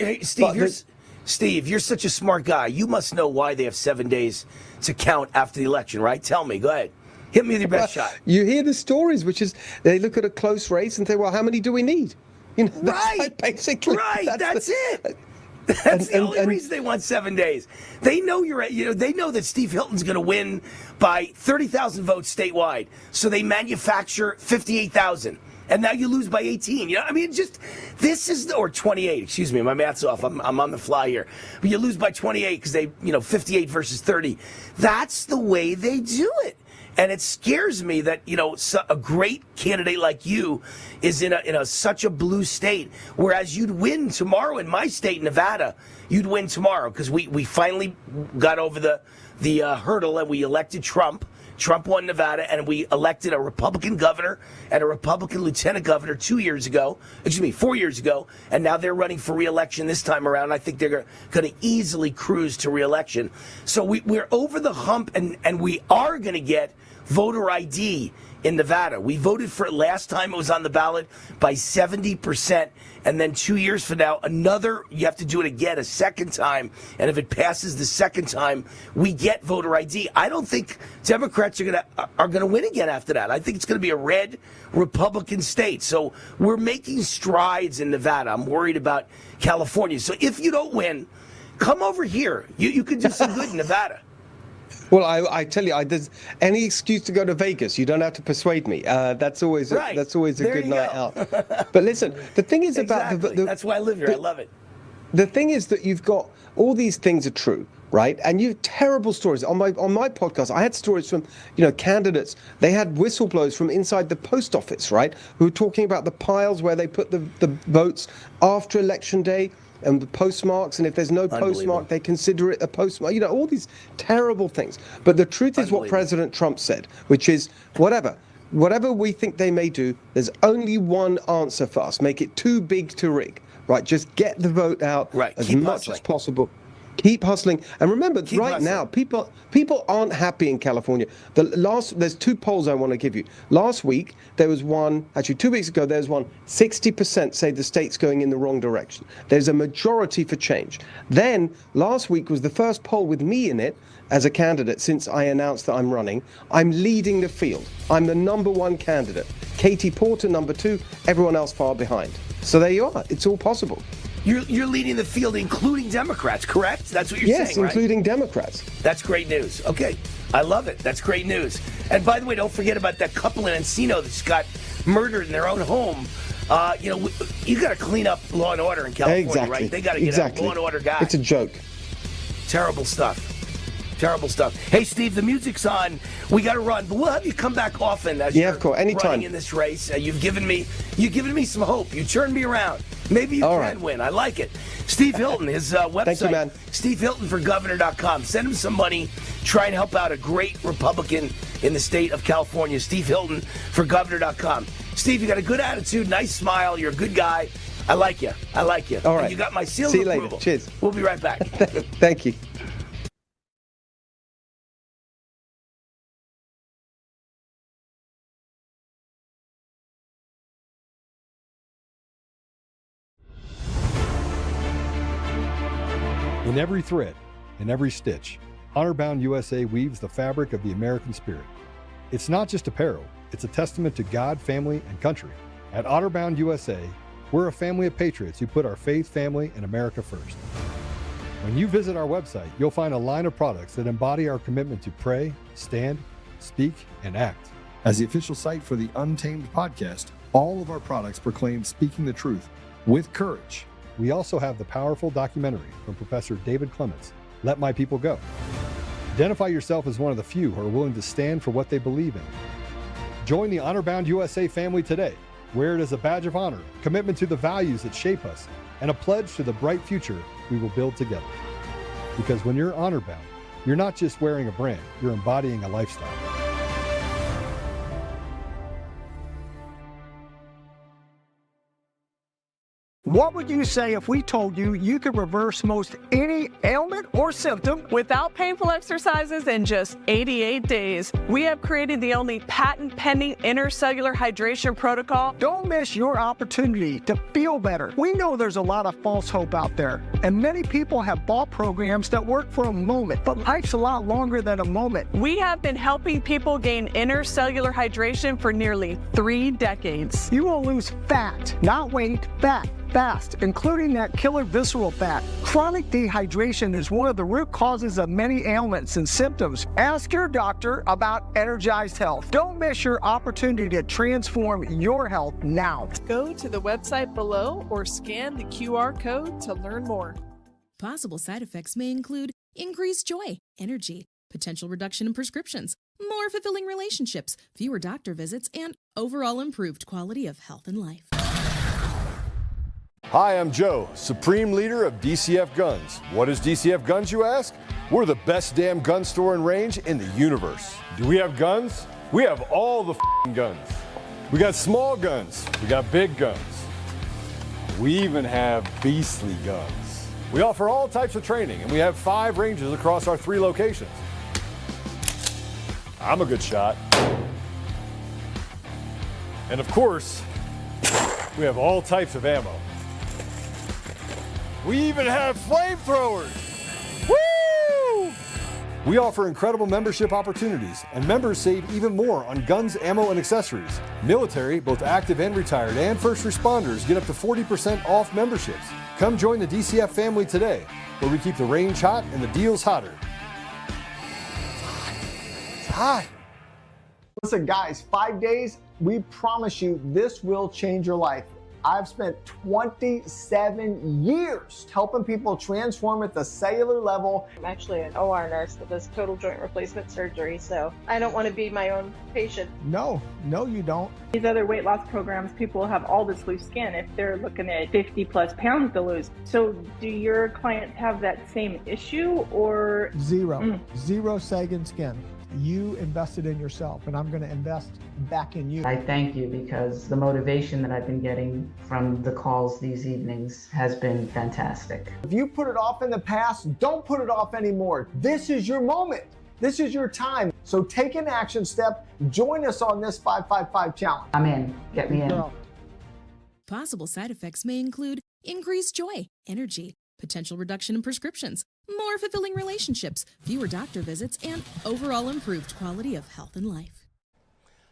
Steve, you're such a smart guy. You must know why they have 7 days to count after the election, right? Tell me. Go ahead. Hit me with your best shot. You hear the stories, which is they look at a close race and say, well, how many do we need? Right. Basically. Right. That's it. That's the only reason they want 7 days. They know they know that Steve Hilton's going to win by 30,000 votes statewide. So they manufacture 58,000. And now you lose by 18. Or 28. Excuse me, my math's off. I'm on the fly here. But you lose by 28 because they, 58 versus 30. That's the way they do it. And it scares me that, a great candidate like you is in such a blue state, whereas you'd win tomorrow in my state, Nevada. You'd win tomorrow because we finally got over the hurdle and we elected Trump. Trump won Nevada, and we elected a Republican governor and a Republican lieutenant governor 4 years ago, and now they're running for re-election this time around. I think they're going to easily cruise to re-election. So we're over the hump, and we are going to get voter ID in Nevada. We voted for it last time it was on the ballot by 70%, and then 2 years from now, you have to do it again a second time, and if it passes the second time, we get voter ID. I don't think Democrats are gonna win again after that. I think it's gonna be a red Republican state. So we're making strides in Nevada. I'm worried about California. So if you don't win, come over here. You could do some good in Nevada. Well, I tell you, there's any excuse to go to Vegas. You don't have to persuade me. That's always a good night out. But listen, the thing is about that's why I live here. I love it. The thing is that you've got all these things are true, right? And you have terrible stories. On my podcast, I had stories from candidates. They had whistleblowers from inside the post office, right, who were talking about the piles where they put the votes after election day. And the postmarks, and if there's no postmark, they consider it a postmark. All these terrible things. But the truth is what President Trump said, which is whatever we think they may do, there's only one answer for us. Make it too big to rig, right? Just get the vote out as much as possible. Keep hustling. And remember, Keep right hustling. now, people aren't happy in California. There's 2 polls I want to give you. Last week, there was one, actually 2 weeks ago, there was one, 60% say the state's going in the wrong direction. There's a majority for change. Then, last week was the first poll with me in it as a candidate since I announced that I'm running. I'm leading the field. I'm the #1 candidate. Katie Porter, #2, everyone else far behind. So there you are. It's all possible. You're leading the field, including Democrats, correct? That's what you're saying, right? Yes, including Democrats. That's great news. Okay, I love it. That's great news. And by the way, don't forget about that couple in Encino that just got murdered in their own home. You got to clean up law and order in California, Exactly. right? They got to get a law and order guy. It's a joke. Terrible stuff. Terrible stuff. Hey, Steve, the music's on. We got to run, but we'll have you come back often as Yeah, of course. Anytime. running in this race. You've given me some hope. You turned me around. Maybe you can win. I like it. Steve Hilton, his website. Thank you, man. SteveHiltonforGovernor.com. Send him some money. Try and help out a great Republican in the state of California. SteveHiltonforGovernor.com. Steve, you got a good attitude, nice smile. You're a good guy. I like you. I like you. All right. And you got my seal See of you approval. later. Cheers. We'll be right back. Thank you. In every thread, in every stitch, Honor-Bound USA weaves the fabric of the American spirit. It's not just apparel, it's a testament to God, family, and country. At Honor-Bound USA, we're a family of patriots who put our faith, family, and America first. When you visit our website, you'll find a line of products that embody our commitment to pray, stand, speak, and act. As the official site for the Untamed podcast, all of our products proclaim speaking the truth with courage. We also have the powerful documentary from Professor David Clements, Let My People Go. Identify yourself as one of the few who are willing to stand for what they believe in. Join the Honor-Bound USA family today. Wear it as a badge of honor, commitment to the values that shape us, and a pledge to the bright future we will build together. Because when you're honor-bound, you're not just wearing a brand, you're embodying a lifestyle. What would you say if we told you you could reverse most any ailment or symptom without painful exercises in just 88 days? We have created the only patent-pending intercellular hydration protocol. Don't miss your opportunity to feel better. We know there's a lot of false hope out there, and many people have bought programs that work for a moment, but life's a lot longer than a moment. We have been helping people gain intercellular hydration for nearly 3 decades. You will lose fat, not weight, fat. Fast, including that killer visceral fat. Chronic dehydration is one of the root causes of many ailments and symptoms. Ask your doctor about Energized Health. Don't miss your opportunity to transform your health now. Go to the website below or scan the QR code to learn more. Possible side effects may include increased joy, energy, potential reduction in prescriptions, more fulfilling relationships, fewer doctor visits, and overall improved quality of health and life. Hi, I'm Joe, Supreme Leader of DCF Guns. What is DCF Guns, you ask? We're the best damn gun store and range in the universe. Do we have guns? We have all the guns. We got small guns. We got big guns. We even have beastly guns. We offer all types of training, and we have 5 ranges across our 3 locations. I'm a good shot. And of course, we have all types of ammo. We even have flamethrowers. Woo! We offer incredible membership opportunities, and members save even more on guns, ammo, and accessories. Military, both active and retired, and first responders get up to 40% off memberships. Come join the DCF family today, where we keep the range hot and the deals hotter. It's hot. Listen, guys, 5 days, we promise you this will change your life. I've spent 27 years helping people transform at the cellular level. I'm actually an OR nurse that does total joint replacement surgery, so I don't want to be my own patient. No, you don't. These other weight loss programs, people have all this loose skin if they're looking at 50 plus pounds to lose. So do your clients have that same issue or? Zero sagging skin. You invested in yourself, and I'm going to invest back in you. I thank you because the motivation that I've been getting from the calls these evenings has been fantastic. If you put it off in the past, don't put it off anymore. This is your moment. This is your time. So take an action step. Join us on this 555 challenge. I'm in. Get me in. Possible side effects may include increased joy, energy, potential reduction in prescriptions, more fulfilling relationships, fewer doctor visits, and overall improved quality of health and life.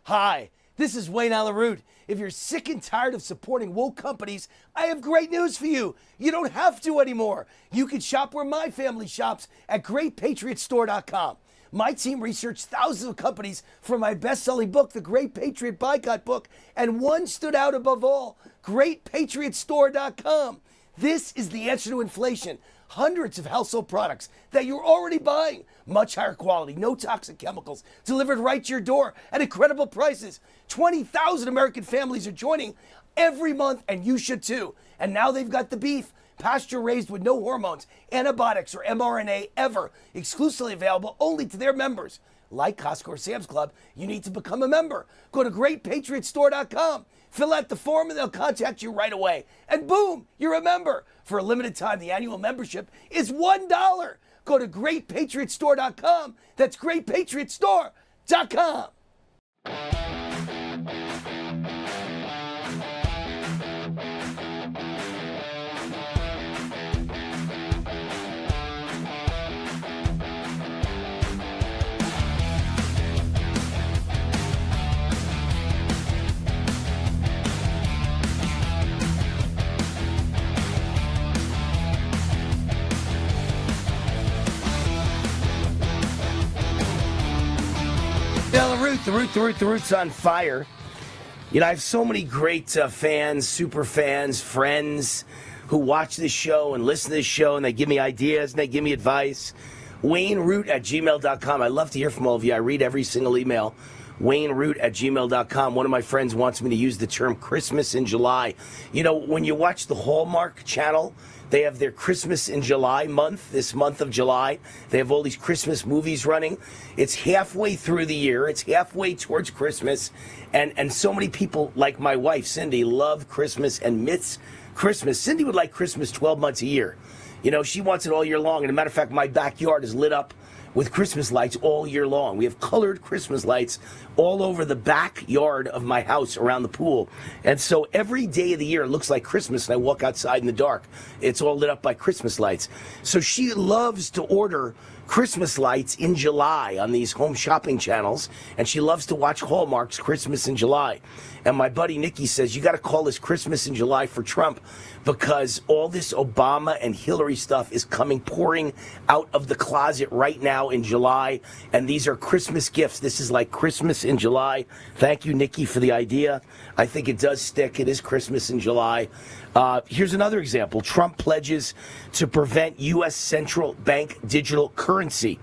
Hi, this is Wayne Alaroot. If you're sick and tired of supporting woke companies, I have great news for you. You don't have to anymore. You can shop where my family shops at GreatPatriotStore.com. My team researched thousands of companies for my best-selling book, The Great Patriot Boycott Book, and one stood out above all, GreatPatriotStore.com. This is the answer to inflation. Hundreds of household products that you're already buying. Much higher quality, no toxic chemicals, delivered right to your door at incredible prices. 20,000 American families are joining every month, and you should too. And now they've got the beef, pasture raised with no hormones, antibiotics, or mRNA ever, exclusively available only to their members. Like Costco or Sam's Club, you need to become a member. Go to GreatPatriotStore.com. Fill out the form and they'll contact you right away. And boom, you're a member. For a limited time, the annual membership is $1. Go to GreatPatriotStore.com. That's GreatPatriotStore.com. The Root's on fire. You know, I have so many great fans, super fans, friends who watch this show and listen to this show, and they give me ideas and they give me advice. WayneRoot@gmail.com. I love to hear from all of you. I read every single email. WayneRoot@gmail.com. One of my friends wants me to use the term Christmas in July. You know, when you watch the Hallmark Channel, they have their Christmas in July month, this month of July. They have all these Christmas movies running. It's halfway through the year. It's halfway towards Christmas. And so many people, like my wife, Cindy, love Christmas and miss Christmas. Cindy would like Christmas 12 months a year. You know, she wants it all year long. And as a matter of fact, my backyard is lit up with Christmas lights all year long. We have colored Christmas lights all over the backyard of my house around the pool. And so every day of the year it looks like Christmas, and I walk outside in the dark. It's all lit up by Christmas lights. So she loves to order Christmas lights in July on these home shopping channels, and she loves to watch Hallmark's Christmas in July. And my buddy Nicky says, you got to call this Christmas in July for Trump, because all this Obama and Hillary stuff is pouring out of the closet right now in July, and these are Christmas gifts. This is like Christmas in July. Thank you, Nicky, for the idea. I think it does stick. It is Christmas in July. Here's another example. Trump pledges to prevent U.S. central bank digital currency.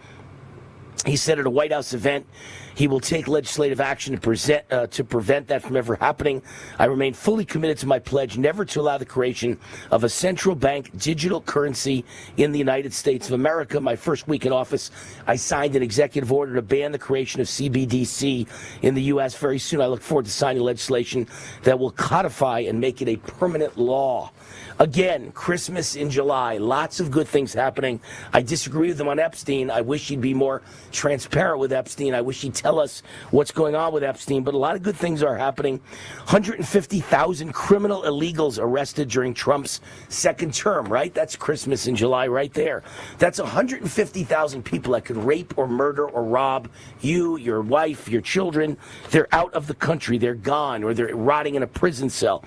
He said at a White House event he will take legislative action to prevent that from ever happening. I remain fully committed to my pledge never to allow the creation of a central bank digital currency in the United States of America. My first week in office, I signed an executive order to ban the creation of CBDC in the U.S. Very soon, I look forward to signing legislation that will codify and make it a permanent law. Again, Christmas in July, lots of good things happening. I disagree with him on Epstein. I wish he'd be more transparent with Epstein. I wish he'd tell us what's going on with Epstein, but a lot of good things are happening. 150,000 criminal illegals arrested during Trump's second term, right? That's Christmas in July right there. That's 150,000 people that could rape or murder or rob you, your wife, your children. They're out of the country. They're gone, or they're rotting in a prison cell.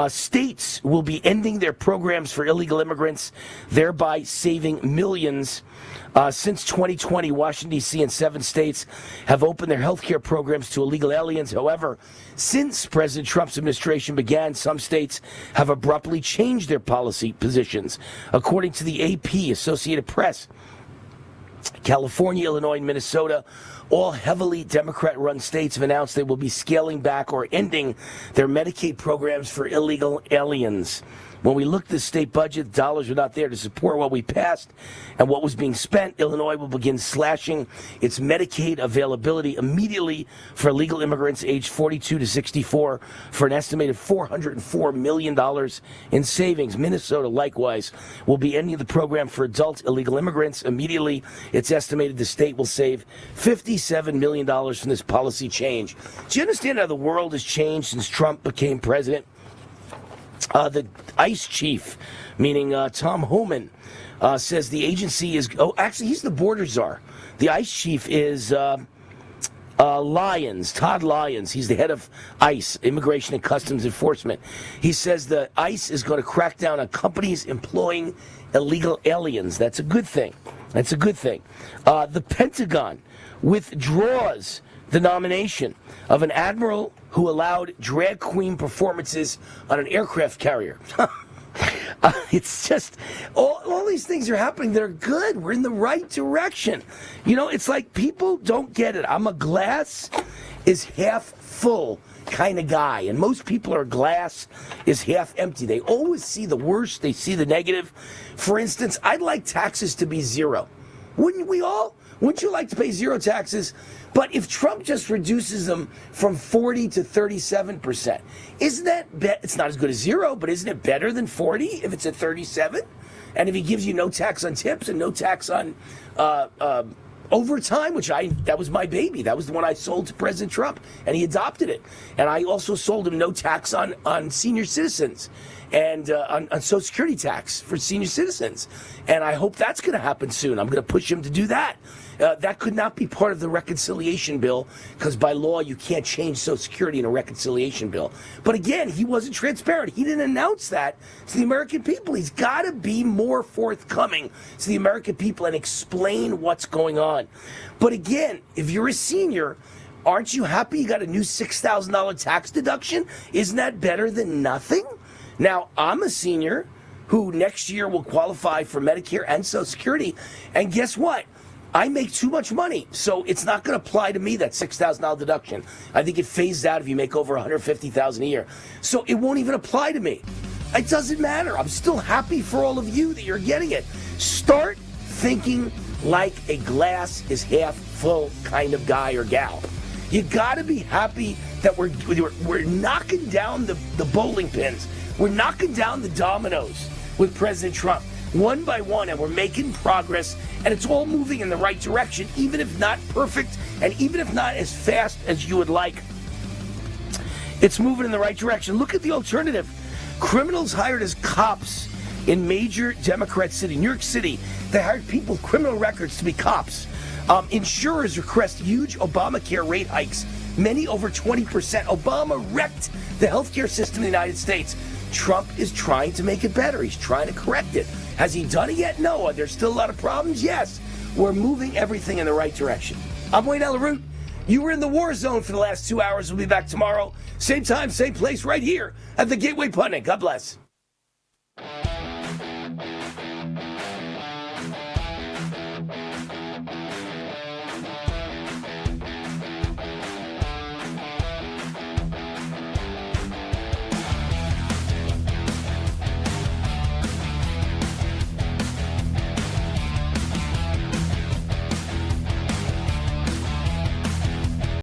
States will be ending their programs for illegal immigrants, thereby saving millions. Since 2020, Washington, D.C. and 7 states have opened their health care programs to illegal aliens. However, since President Trump's administration began, some states have abruptly changed their policy positions. According to the AP, Associated Press, California, Illinois, and Minnesota, all heavily Democrat-run states, have announced they will be scaling back or ending their Medicaid programs for illegal aliens. When we looked at the state budget, the dollars were not there to support what we passed and what was being spent. Illinois will begin slashing its Medicaid availability immediately for illegal immigrants aged 42 to 64 for an estimated $404 million in savings. Minnesota, likewise, will be ending the program for adult illegal immigrants immediately. It's estimated the state will save $57 million from this policy change. Do you understand how the world has changed since Trump became president? The ICE chief, meaning Tom Homan, says the agency is... Oh, actually, he's the border czar. The ICE chief is Lyons, Todd Lyons. He's the head of ICE, Immigration and Customs Enforcement. He says the ICE is going to crack down on companies employing illegal aliens. That's a good thing. That's a good thing. The Pentagon withdraws the nomination of an admiral who allowed drag queen performances on an aircraft carrier. It's just, all these things are happening that are good. We're in the right direction. You know, it's like people don't get it. I'm a glass is half full kind of guy, and most people are glass is half empty. They always see the worst. They see the negative. For instance, I'd like taxes to be zero. Wouldn't we all? Wouldn't you like to pay zero taxes? But if Trump just reduces them from 40 to 37%, isn't that it's not as good as zero, but isn't it better than 40 if it's at 37? And if he gives you no tax on tips and no tax on overtime, that was my baby. That was the one I sold to President Trump, and he adopted it. And I also sold him no tax on senior citizens and on Social Security tax for senior citizens. And I hope that's going to happen soon. I'm going to push him to do that. That could not be part of the reconciliation bill because by law you can't change Social Security in a reconciliation bill. But again, he wasn't transparent. He didn't announce that to the American people. He's got to be more forthcoming to the American people and explain what's going on. But again, if you're a senior, aren't you happy you got a new $6,000 tax deduction? Isn't that better than nothing? Now, I'm a senior who next year will qualify for Medicare and Social Security. And guess what? I make too much money, so it's not going to apply to me, that $6,000 deduction. I think it phases out if you make over $150,000 a year. So it won't even apply to me. It doesn't matter. I'm still happy for all of you that you're getting it. Start thinking like a glass is half full kind of guy or gal. You got to be happy that we're knocking down the bowling pins. We're knocking down the dominoes with President Trump, one by one, and we're making progress, and it's all moving in the right direction, even if not perfect, and even if not as fast as you would like. It's moving in the right direction. Look at the alternative. Criminals hired as cops in major Democrat city, New York City, they hired people with criminal records to be cops. Insurers request huge Obamacare rate hikes, many over 20%. Obama wrecked the healthcare system in the United States. Trump is trying to make it better. He's trying to correct it. Has he done it yet? No. Are there still a lot of problems? Yes. We're moving everything in the right direction. I'm Wayne Alaroot. You were in the war zone for the last 2 hours. We'll be back tomorrow. Same time, same place, right here at the Gateway Pundit. God bless.